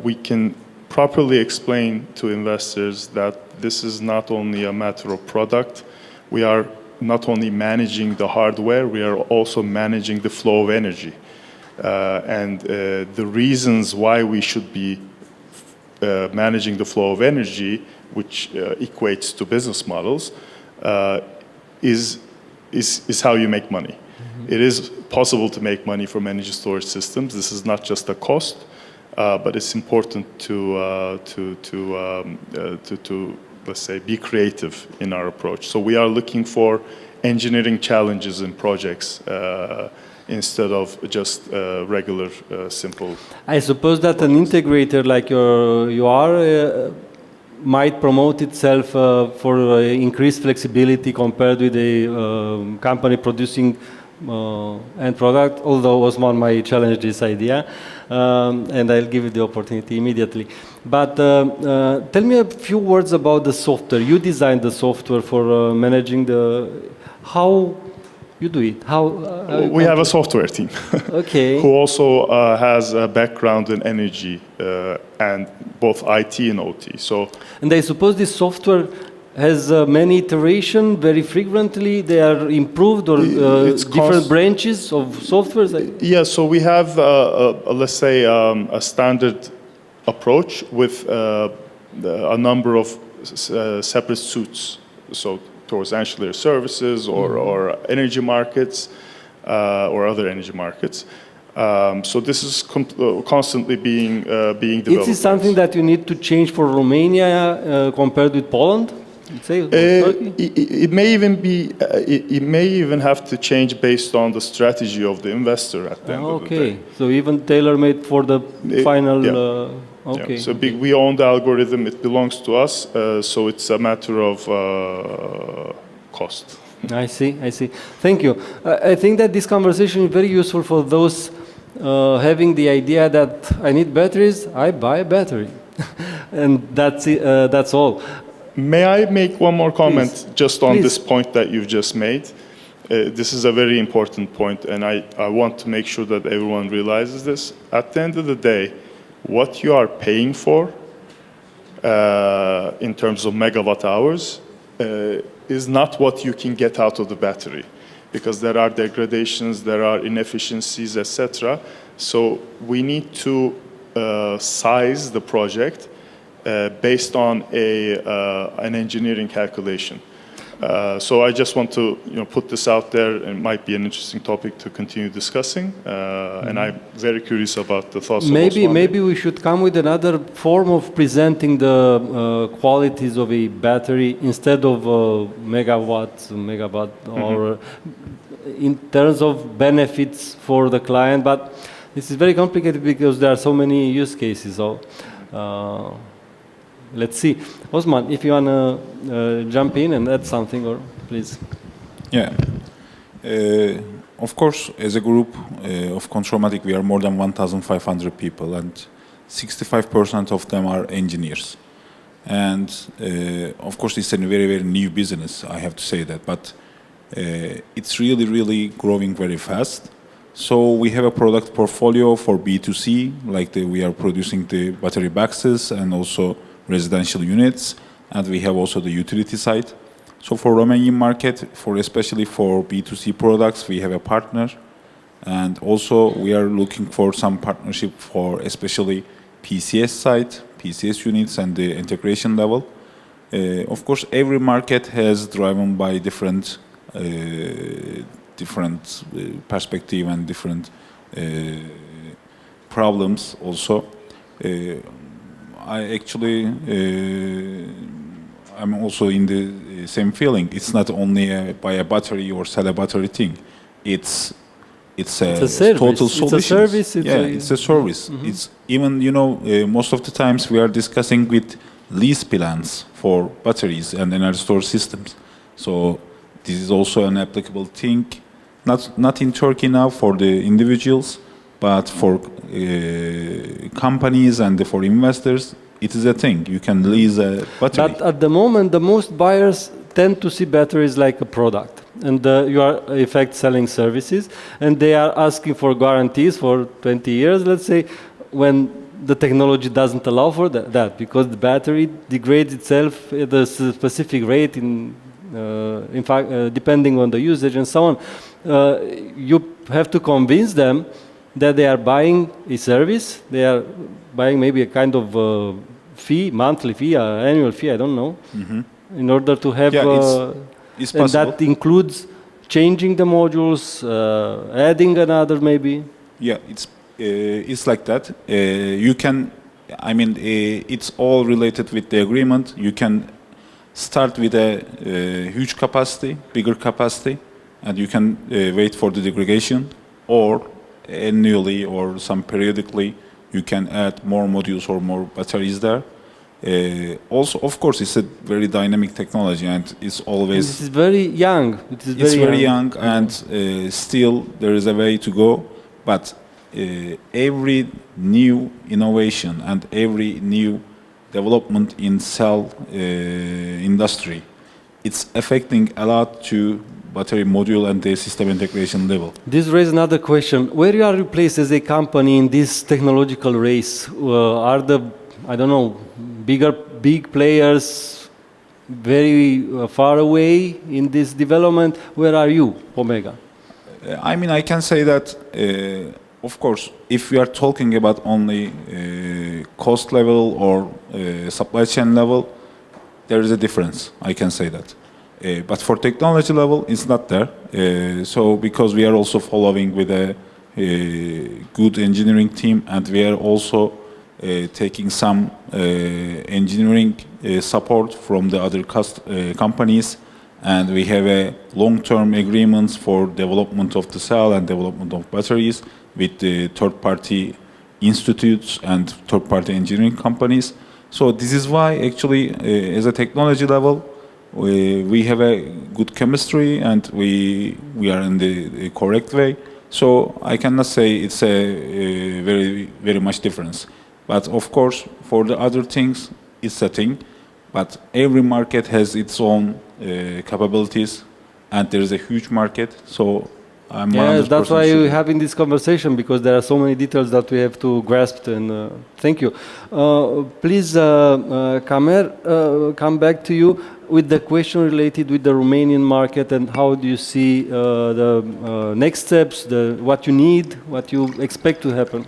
we can properly explain to investors that this is not only a matter of product. We are not only managing the hardware, we are also managing the flow of energy. And the reasons why we should be managing the flow of energy, which equates to business models, is how you make money. Mm-hmm. It is possible to make money from energy storage systems. This is not just a cost, but it's important to let's say, be creative in our approach. So we are looking for engineering challenges in projects. Instead of just regular, simple. I suppose that an integrator like you are might promote itself for increased flexibility compared with a company producing end product, although Osman might challenge this idea, and I'll give you the opportunity immediately. But tell me a few words about the software. You designed the software for managing how you do it? We have a software team. Okay. Who also has a background in energy and both IT and OT. And I suppose this software has many iterations very frequently. They are improved or different branches of software. Yeah. So we have let's say a standard approach with a number of separate suites. So towards ancillary services or energy markets or other energy markets. So this is constantly being developed. Is this something that you need to change for Romania compared with Poland? It may even be. It may even have to change based on the strategy of the investor at the end of the day. Okay, so even tailor-made for the final. Yeah. Okay. Yeah. So we own the algorithm; it belongs to us. So it's a matter of cost. I see. Thank you. I think that this conversation is very useful for those having the idea that I need batteries. I buy a battery, and that's it, that's all. May I make one more comment just on Please. this point that you've just made? This is a very important point, and I want to make sure that everyone realizes this. At the end of the day, what you are paying for in terms of megawatt hours is not what you can get out of the battery, because there are degradations, there are inefficiencies, etc. So we need to size the project based on an engineering calculation. So I just want to put this out there. It might be an interesting topic to continue discussing, and I'm very curious about the thoughts of Osman. Maybe we should come with another form of presenting the qualities of a battery instead of megawatt, or in terms of benefits for the client. But this is very complicated because there are so many use cases. So. Let's see. Osman, if you want to jump in and add something, or please. Yeah. Of course, as a group of Controlmatic, we are more than 1,500 people, and 65% of them are engineers. And of course, it's a very, very new business, I have to say that, but it's really, really growing very fast. So we have a product portfolio for B2C, like we are producing the battery boxes and also residential units, and we have also the utility side. So for Romanian market, especially for B2C products, we have a partner And also we are looking for some partnership for especially PCS side, PCS units and the integration level. Of course, every market has driven by different perspective and different problems also. I actually I'm also in the same feeling. It's not only buy a battery or sell a battery thing. It's a service. total solution. It's a service. It's a service. Mm-hmm. It's even most of the times we are discussing with lease plans for batteries and energy storage systems. So this is also an applicable thing, not in Turkey now for the individuals, but for companies and for investors. It is a thing. You can lease a battery. But at the moment, the most buyers tend to see batteries like a product. And you are, in fact, selling services. And they are asking for guarantees for 20 years, let's say, when the technology doesn't allow for that because the battery degrades itself at a specific rate, in fact, depending on the usage and so on. You have to convince them that they are buying a service, they are buying maybe a kind of fee, monthly fee, annual fee, I don't know, in order to have, it's and possible. that includes changing the modules, adding another maybe. Yeah, it's like that. You can, it's all related with the agreement. You can start with a huge capacity, bigger capacity, and you can wait for the degradation, or annually or some periodically you can add more modules or more batteries there. Also, of course, it's a very dynamic technology and it's always... It is very young. It's very young and still there is a way to go. But every new innovation and every new development in cell industry, it's affecting a lot to battery module and the system integration level. This raises another question. Where you are replaced as a company in this technological race? Are the, I don't know, big players very far away in this development? Where are you, Pomega? I can say that, of course, if we are talking about only cost level or supply chain level, there is a difference. I can say that. But for technology level, it's not there. So because we are also following with a good engineering team, and we are also taking some engineering support from the other companies, and we have a long-term agreements for development of the cell and development of batteries with the third-party institutes and third-party engineering companies. So this is why actually, as a technology level, we have a good chemistry and we are in the correct way. So I cannot say it's a very much difference. But of course, for the other things, it's a thing. But every market has its own capabilities, and there is a huge market. So I'm 100% that's why sure. we're having this conversation, because there are so many details that we have to grasp. And thank you. Please, Kamer, come back to you with the question related with the Romanian market, and how do you see the next steps, what you need, what you expect to happen?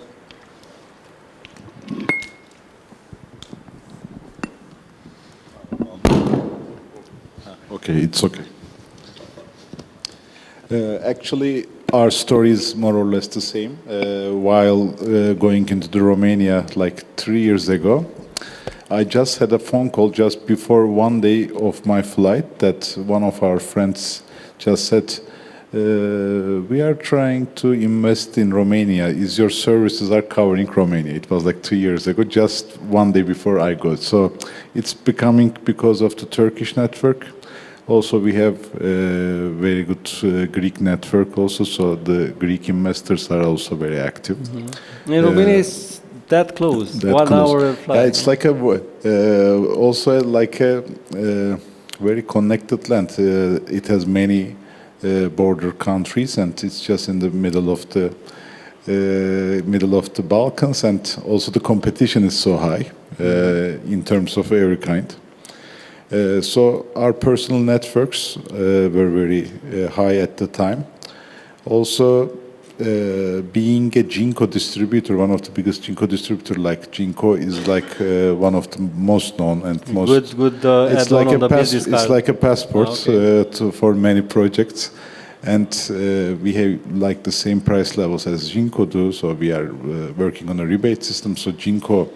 Okay, it's okay. Actually, our story is more or less the same. While going into the Romania like 3 years ago, I just had a phone call just before one day of my flight that one of our friends just said, we are trying to invest in Romania. Is your services are covering Romania? It was like 2 years ago, just one day before I go. So it's becoming because of the Turkish network. Also, we have a very good Greek network also, so the Greek investors are also very active. Mm-hmm. And Romania is that close, that 1 close. hour flight. Yeah, it's like also like a very connected land. It has many border countries, and it's just in the middle of the Balkans, and also the competition is so high in terms of every kind. So our personal networks were very high at the time. Also, being a Jinko distributor, one of the biggest Jinko distributor, like Jinko is like one of the most known and most good it's add-on like on the a business card. it's like a passport for many projects, and we have like the same price levels as Jinko do. So we are working on a rebate system. So Jinko.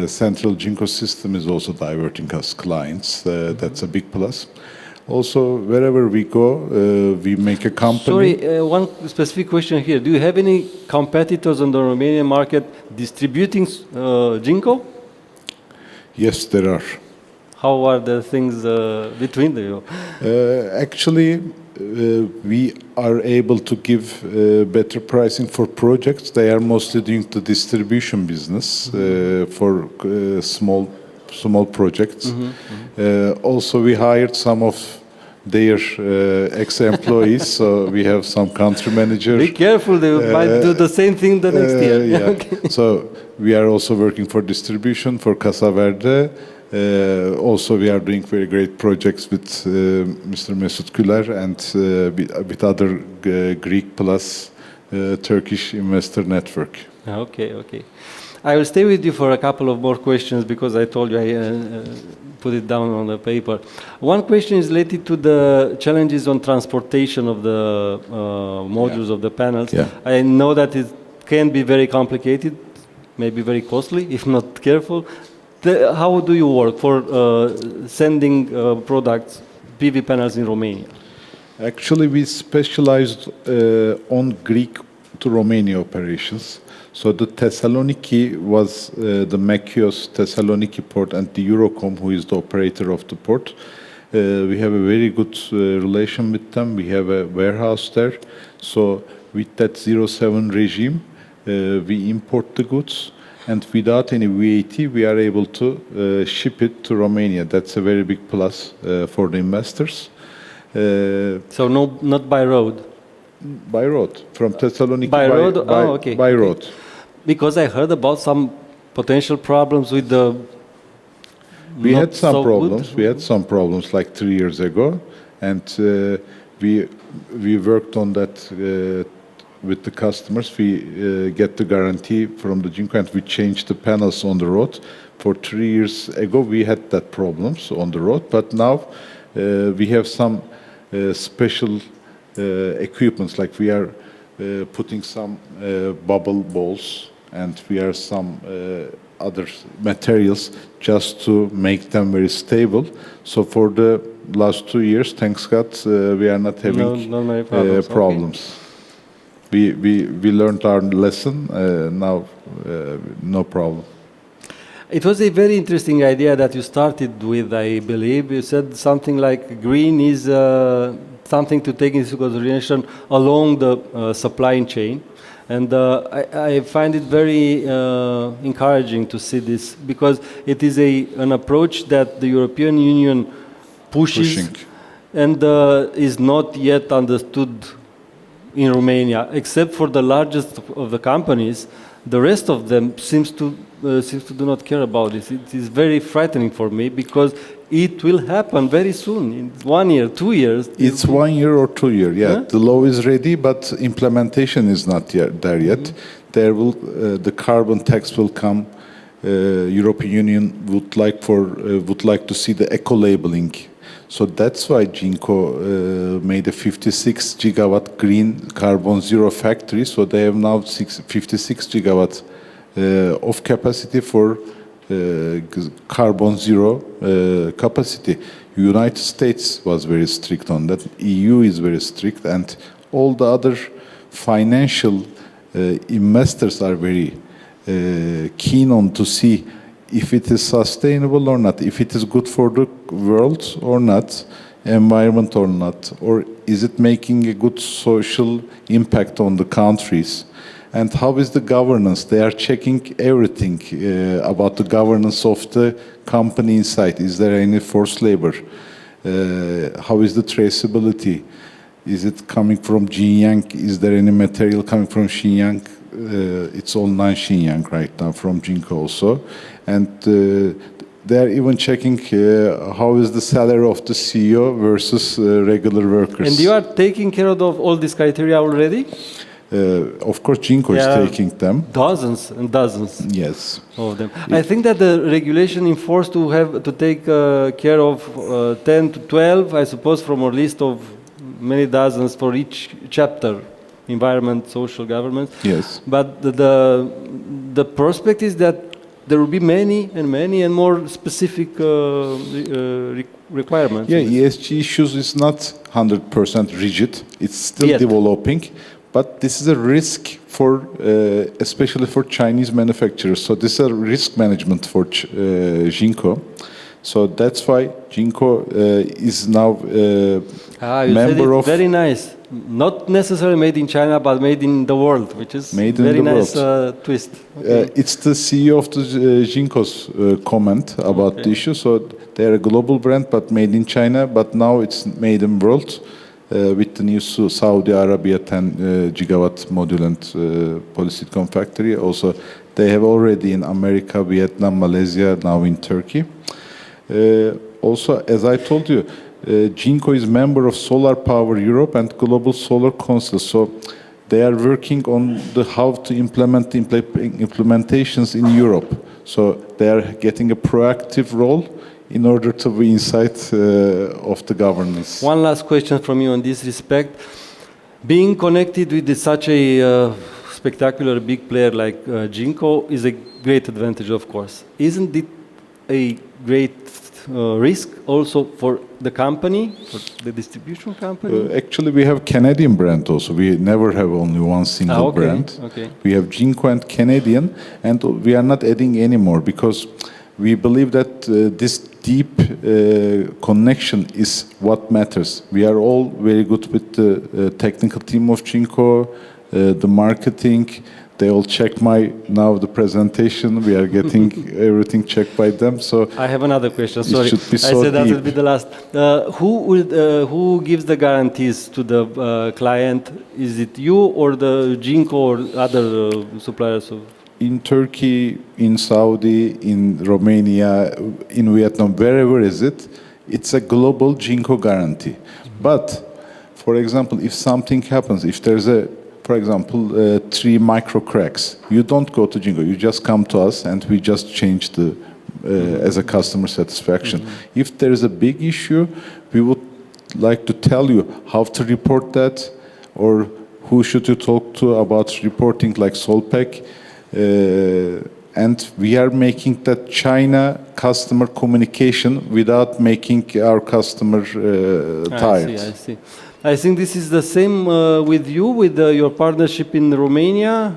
Central Jinko system is also diverting us clients. That's a big plus. Also, wherever we go, we make a company. Sorry, one specific question here. Do you have any competitors on the Romanian market distributing Jinko? Yes, there are. How are the things between you? Actually, we are able to give better pricing for projects. They are mostly doing the distribution business for small projects. Also, we hired some of their ex-employees, so we have some country manager. Be careful, they might do the same thing the next year. Yeah. Okay. So we are also working for distribution for Casa Verde. Also, we are doing very great projects with Mr. Mesut Güler and with other Greek plus Turkish investor network. Okay, okay. I will stay with you for a couple of more questions because I told you I put it down on the paper. One question is related to the challenges on transportation of the modules of the panels. Yeah. I know that it can be very complicated, maybe very costly if not careful. How do you work for sending products, PV panels in Romania? Actually, we specialized on Greek to Romania operations. So the Thessaloniki was the Mekios Thessaloniki port and the Eurocom, who is the operator of the port. We have a very good relation with them. We have a warehouse there. So with that 07 regime, we import the goods. And without any VAT, we are able to ship it to Romania. That's a very big plus for the investors. So not by road? By road, from Thessaloniki by road? Okay. By road. Because I heard about some potential problems with the... We had some so problems. good. We had some problems like 3 years ago. And we worked on that with the customers. We get the guarantee from the Jinko and we changed the panels on the road. For 3 years ago, we had that problems on the road, but now we have some special equipments, like we are putting some bubble balls and we are some other materials just to make them very stable. So for the last 2 years, thanks God, we are not having no many problems. problems. We learned our lesson, now no problem. It was a very interesting idea that you started with, I believe. You said something like green is something to take into consideration along the supply chain. And I find it very encouraging to see this because it is an approach that the European Union pushes and is not yet understood in Romania, except for the largest of the companies. The rest of them seems to do not care about this. It is very frightening for me because it will happen very soon, in 1 year, 2 years. It's 1 year or 2 years. Yeah, Huh? the law is ready, but implementation is not there yet. There will the carbon tax will come. European Union would like to see the eco labeling. So that's why Jinko made a 56 gigawatt green carbon zero factory. So they have now 56 gigawatt of capacity for carbon zero capacity. United States was very strict on that. EU is very strict, and all the other financial investors are very keen on to see if it is sustainable or not, if it is good for the world or not, environment or not, or is it making a good social impact on the countries. And how is the governance? They are checking everything about the governance of the company inside. Is there any forced labor? How is the traceability? Is it coming from Xinjiang? Is there any material coming from Xinjiang? It's all non-Xinjiang right now, from Jinko also. And they are even checking how is the salary of the CEO versus regular workers. And you are taking care of all these criteria already? Of course, Jinko is There are taking them. dozens and dozens Yes. of them. I think that the regulation enforced to have to take care of 10 to 12, I suppose, from a list of many dozens for each chapter, environment, social, government. Yes. But the prospect is that there will be many and more specific requirements. Yeah, ESG issues is not 100% rigid. It's still Yet. developing, but this is a risk for, especially for Chinese manufacturers. So this is a risk management for Jinko. So that's why Jinko is now you said member it of. very nice. Not necessarily made in China, but made in the world, which is Made in very the nice world. twist. Okay. It's the CEO of the Jinko's comment about the issue. So they're a global brand, but made in China. But now it's made in world with the new Saudi Arabia 10 gigawatt module and polysilicon factory. Also, they have already in America, Vietnam, Malaysia, now in Turkey. Also, as I told you, Jinko is member of Solar Power Europe and Global Solar Council. So they are working on how to implement the implementations in Europe. So they are getting a proactive role in order to be inside of the governance. One last question from you on this respect. Being connected with such a spectacular big player like Jinko is a great advantage, of course. Isn't it a great risk also for the company, for the distribution company? Actually, we have Canadian brand also. We never have only one single brand. Okay. We have Jinko and Canadian, and we are not adding any more because we believe that this deep connection is what matters. We are all very good with the technical team of Jinko, the marketing. They all check the presentation. We are getting everything checked by them. So I have another question. Sorry, should be I so said that deep. will be the last. Who gives the guarantees to the client? Is it you or the Jinko or other suppliers? in Turkey, in Saudi, in Romania, in Vietnam, wherever is it, it's a global Jinko guarantee. But, for example, if something happens, if there's for example, 3 micro cracks, you don't go to Jinko, you just come to us and we just change the as a customer satisfaction. If there is a big issue, we would like to tell you how to report that, or who should you talk to about reporting, like SolPEG. And we are making that China customer communication without making our customer tired. I see. I think this is the same with you, with your partnership in Romania.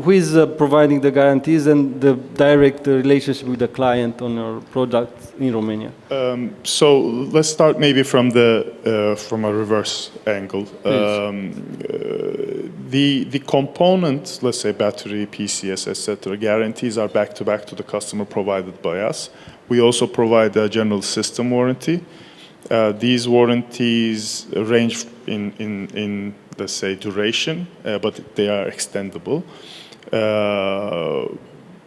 Who is providing the guarantees and the direct relationship with the client on your products in Romania? So let's start maybe from a reverse angle. The components, let's say battery, PCS, etc., guarantees are back to the customer provided by us. We also provide a general system warranty. These warranties range in let's say duration, but they are extendable.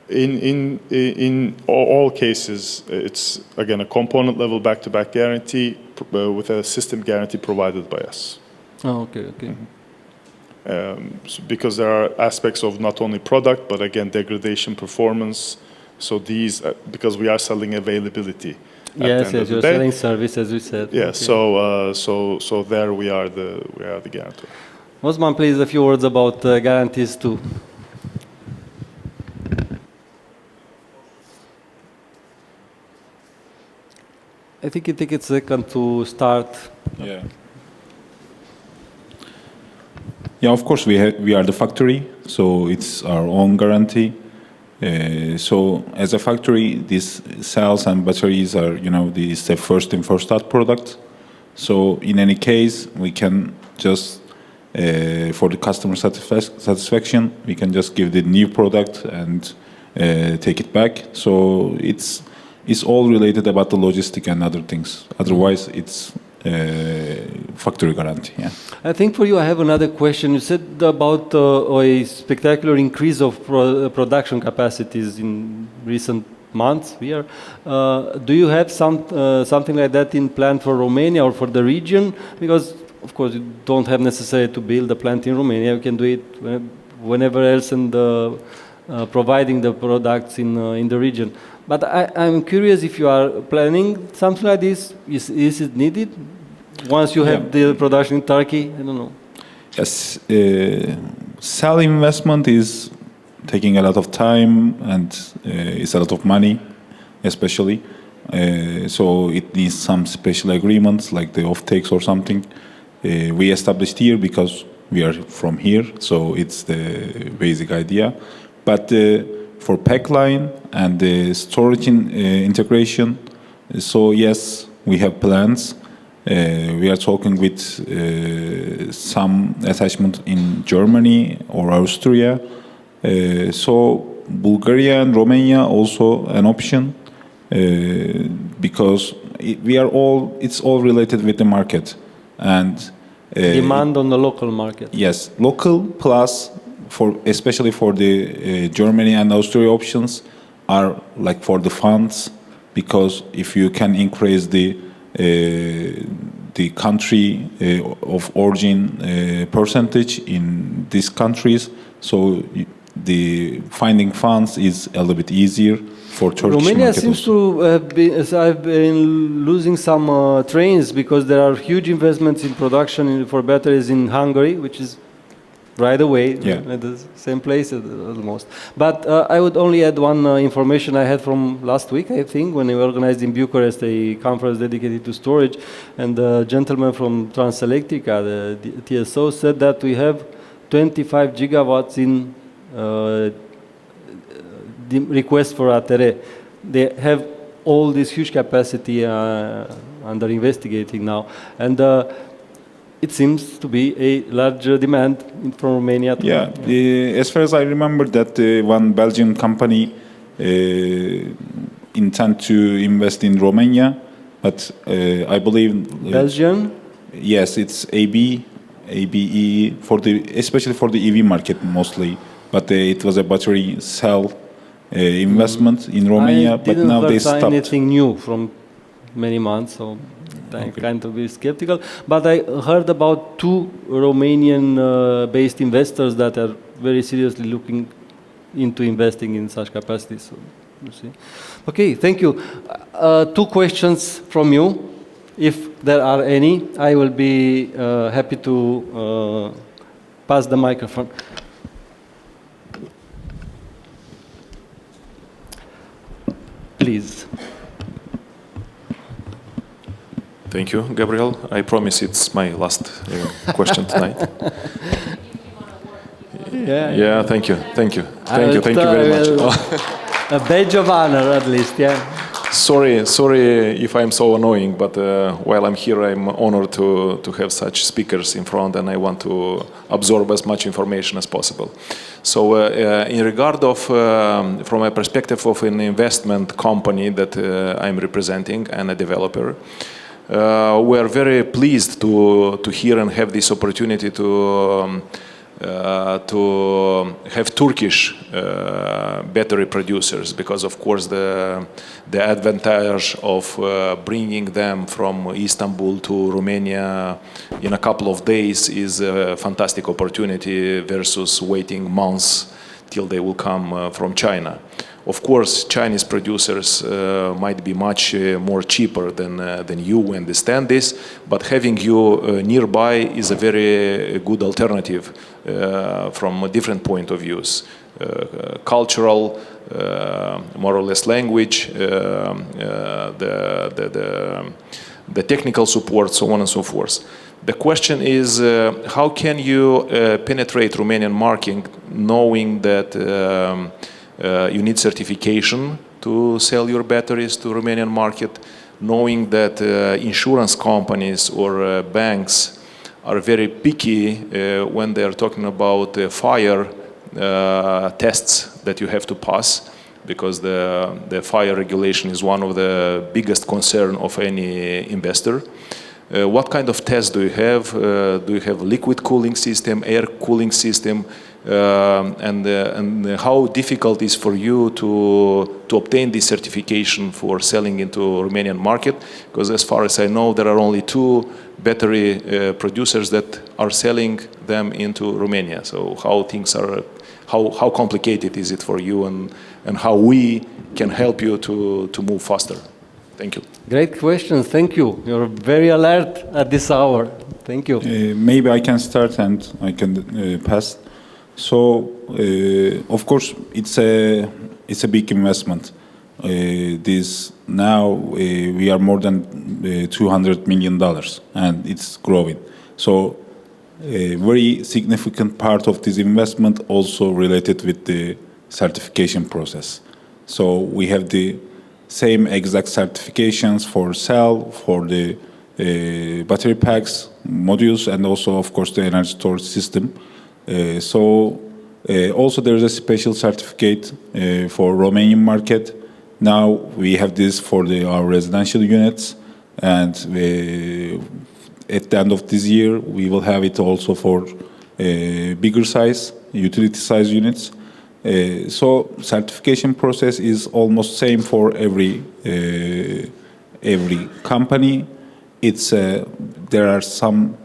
In all cases, it's again a component level back-to-back guarantee with a system guarantee provided by us. Oh, okay. So because there are aspects of not only product but again degradation, performance. So these because we are selling availability. Yes, you're selling service, as we said. Yeah, okay. So there we are the guarantor. Osman, please, a few words about guarantees too. I think it takes a second to start. Yeah. Yeah, of course we are the factory, so it's our own guarantee. So as a factory, these cells and batteries are, this the first in, first out product. So in any case, we can just, for the customer satisfaction, we can just give the new product and take it back. So it's all related about the logistic and other things. Otherwise, it's factory guarantee. Yeah. I think for you, I have another question. You said about a spectacular increase of production capacities in recent months here. Do you have something like that in plan for Romania or for the region? Because of course, you don't have necessarily to build a plant in Romania. You can do it whenever else, and providing the products in the region. But I'm curious if you are planning something like this. Is it needed once you have the production in Turkey? I don't know. Yes, cell investment is taking a lot of time and it's a lot of money, especially. So it needs some special agreements like the offtakes or something. We established here because we are from here, so it's the basic idea. But for pipeline and the storage integration, so yes, we have plans. We are talking with some attachment in Germany or Austria. So Bulgaria and Romania also an option because it's all related with the market and demand on the local market. Yes, local plus especially for the Germany and Austria options are like for the funds, because if you can increase the country of origin percentage in these countries, so the finding funds is a little bit easier for Turkish Romania market seems also. to have been losing some trains because there are huge investments in production for batteries in Hungary, which is right away at the same place almost. But I would only add one information I had from last week, I think, when we organized in Bucharest a conference dedicated to storage, and the gentleman from Transelectrica, the TSO, said that we have 25 gigawatts in the request for ATR. They have all this huge capacity under investigating now, and it seems to be a larger demand from Romania. As far as I remember, that one Belgian company intend to invest in Romania, but I believe Belgian. Yes, it's ABE especially for the EV market mostly. But it was a battery cell investment in Romania, but now they stopped. I didn't hear anything new from many months, so I'm kind of skeptical. But I heard about 2 Romanian-based investors that are very seriously looking into investing in such capacities. So we'll see. Okay, thank you. 2 questions from you, if there are any. I will be happy to pass the microphone. Please. Thank you, Gabriel. I promise it's my last question tonight. Yeah, thank you very much. A badge of honor, at least, yeah. Sorry if I'm so annoying, but while I'm here, I'm honored to have such speakers in front, and I want to absorb as much information as possible. So in regard of, from a perspective of an investment company that I'm representing and a developer, we are very pleased to hear and have this opportunity to have Turkish battery producers, because of course the advantage of bringing them from Istanbul to Romania in a couple of days is a fantastic opportunity versus waiting months till they will come from China. Of course, Chinese producers might be much more cheaper than you, we understand this, but having you nearby is a very good alternative from a different point of views. Cultural, more or less language, the technical support, so on and so forth. The question is, how can you penetrate Romanian market knowing that you need certification to sell your batteries to Romanian market, knowing that insurance companies or banks are very picky when they are talking about fire tests that you have to pass, because the fire regulation is one of the biggest concern of any investor. What kind of tests do you have? Do you have liquid cooling system, air cooling system? and how difficult it is for you to obtain this certification for selling into Romanian market? Because as far as I know, there are only 2 battery producers that are selling them into Romania. So how things are, how complicated is it for you, and how we can help you to move faster? Thank you. Great questions. Thank you. You're very alert at this hour. Thank you. Maybe I can start and I can pass. So, of course, it's a big investment. This now we are more than $200 million, and it's growing. So, a very significant part of this investment also related with the certification process. So we have the same exact certifications for cell, for the battery packs, modules, and also, of course, the energy storage system. Also there is a special certificate for Romanian market. Now we have this for our residential units, and at the end of this year we will have it also for bigger size, utility size units. So certification process is almost same for every company. There are some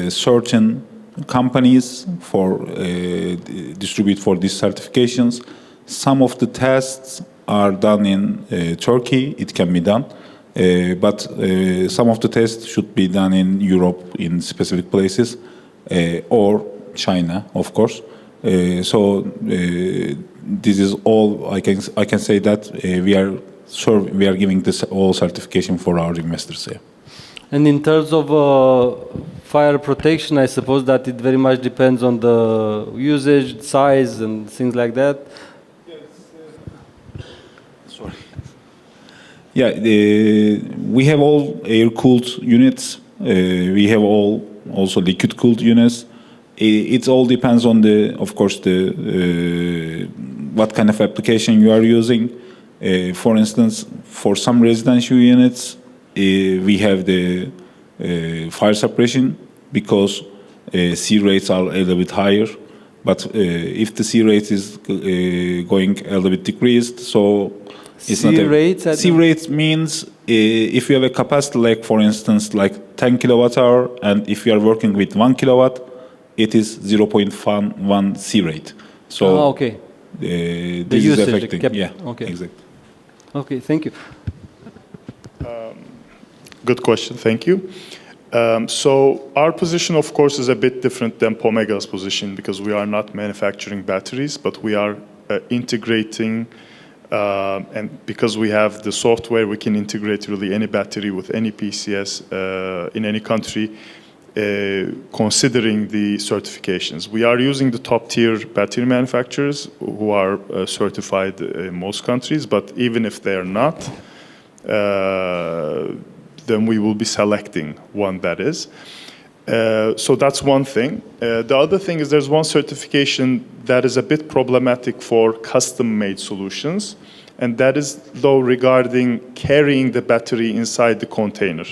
certain companies for distribute for these certifications. Some of the tests are done in Turkey. It can be done, but some of the tests should be done in Europe in specific places, or China, of course. This is all I can say that we are giving this all certification for our investors here. And in terms of fire protection, I suppose that it very much depends on the usage, size, and things like that. Sorry. Yeah, we have all air-cooled units. We have all also liquid-cooled units. It all depends on of course, what kind of application you are using. For instance, for some residential units, we have the fire suppression because C rates are a little bit higher. But if the C rate is going a little bit decreased, so it's C rates? C rates means if you have a capacity, like for instance, like 10 kilowatt hour, and if you are working with 1 kilowatt, it is 0.1 C rate. So okay. This is affecting. Yeah, okay. Exactly. Okay, thank you. Good question, thank you. So our position, of course, is a bit different than Pomega's position because we are not manufacturing batteries, but we are integrating, and because we have the software, we can integrate really any battery with any PCS in any country, considering the certifications. We are using the top-tier battery manufacturers who are certified in most countries, but even if they are not, then we will be selecting one that is. So that's one thing. The other thing is there's one certification that is a bit problematic for custom-made solutions, and that is though regarding carrying the battery inside the container.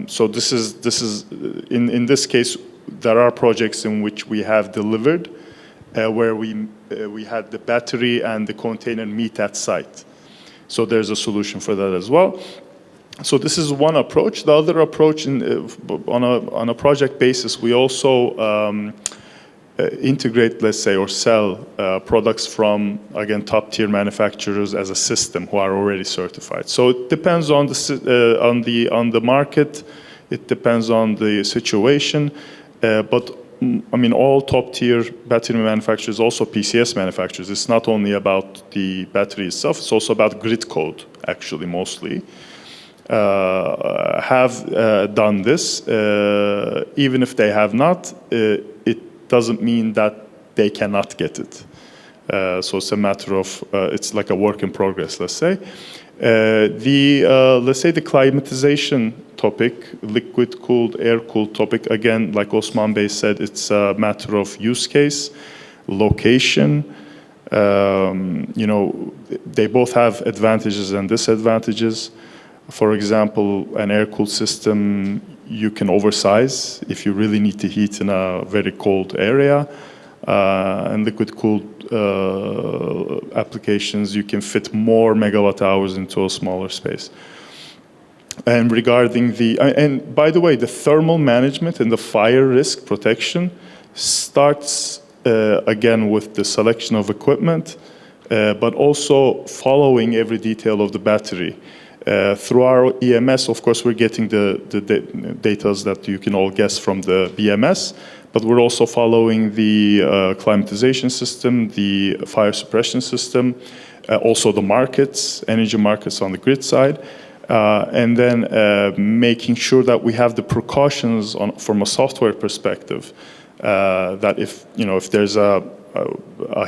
So this is in this case, there are projects in which we have delivered where we had the battery and the container meet at site. So there's a solution for that as well. So this is one approach. The other approach, on a project basis, we also integrate, let's say, or sell products from, again, top-tier manufacturers as a system who are already certified. So it depends on the market. It depends on the situation. But I mean, all top-tier battery manufacturers, also PCS manufacturers. It's not only about the battery itself. It's also about grid code, actually, mostly. Have done this. Even if they have not, it doesn't mean that they cannot get it. So it's a matter of, it's like a work in progress, let's say. Let's say the climatization topic, liquid-cooled, air-cooled topic, again, like Osman Bey said, it's a matter of use case, location. You know, they both have advantages and disadvantages. For example, an air-cooled system, you can oversize if you really need to heat in a very cold area. and liquid-cooled applications, you can fit more megawatt hours into a smaller space. And regarding and by the way, the thermal management and the fire risk protection starts again with the selection of equipment, but also following every detail of the battery. Through our EMS, of course, we're getting the data that you can all guess from the BMS, but we're also following the climatization system, the fire suppression system, also the markets, energy markets on the grid side, and then making sure that we have the precautions from a software perspective, that if there's a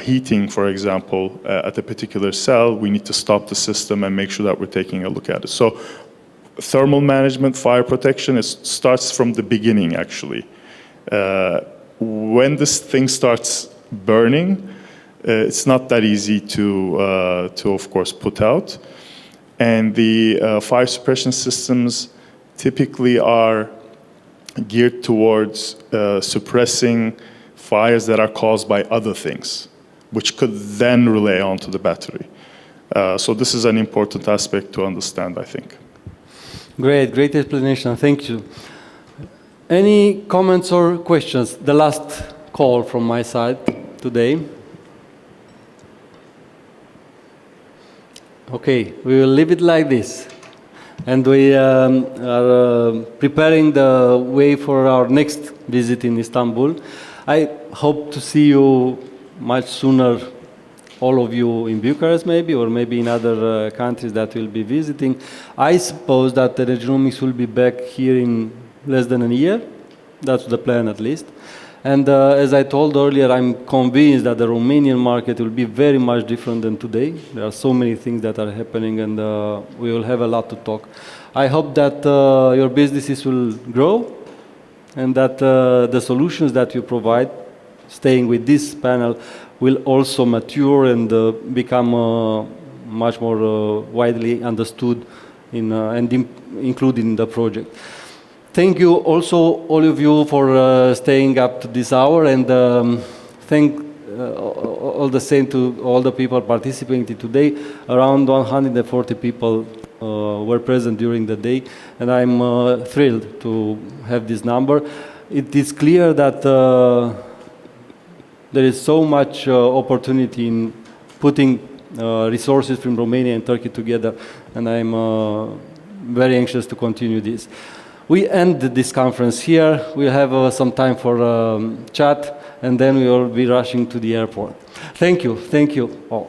heating, for example, at a particular cell, we need to stop the system and make sure that we're taking a look at it. So thermal management, fire protection, it starts from the beginning, actually. When this thing starts burning, it's not that easy to of course, put out. And the fire suppression systems typically are geared towards suppressing fires that are caused by other things, which could then relay onto the battery. So this is an important aspect to understand, I think. Great explanation. Thank you. Any comments or questions? The last call from my side today. Okay, we will leave it like this. And we are preparing the way for our next visit in Istanbul. I hope to see you much sooner, all of you in Bucharest maybe, or maybe in other countries that we'll be visiting. I suppose that Energynomics will be back here in less than a year. That's the plan at least. And as I told earlier, I'm convinced that the Romanian market will be very much different than today. There are so many things that are happening, and we will have a lot to talk. I hope that your businesses will grow, and that the solutions that you provide, staying with this panel, will also mature and become much more widely understood and included in the project. Thank you also, all of you, for staying up to this hour, and thank all the same to all the people participating today. Around 140 people were present during the day, and I'm thrilled to have this number. It is clear that there is so much opportunity in putting resources from Romania and Turkey together, and I'm very anxious to continue this. We end this conference here. We'll have some time for chat, and then we will be rushing to the airport. Thank you all.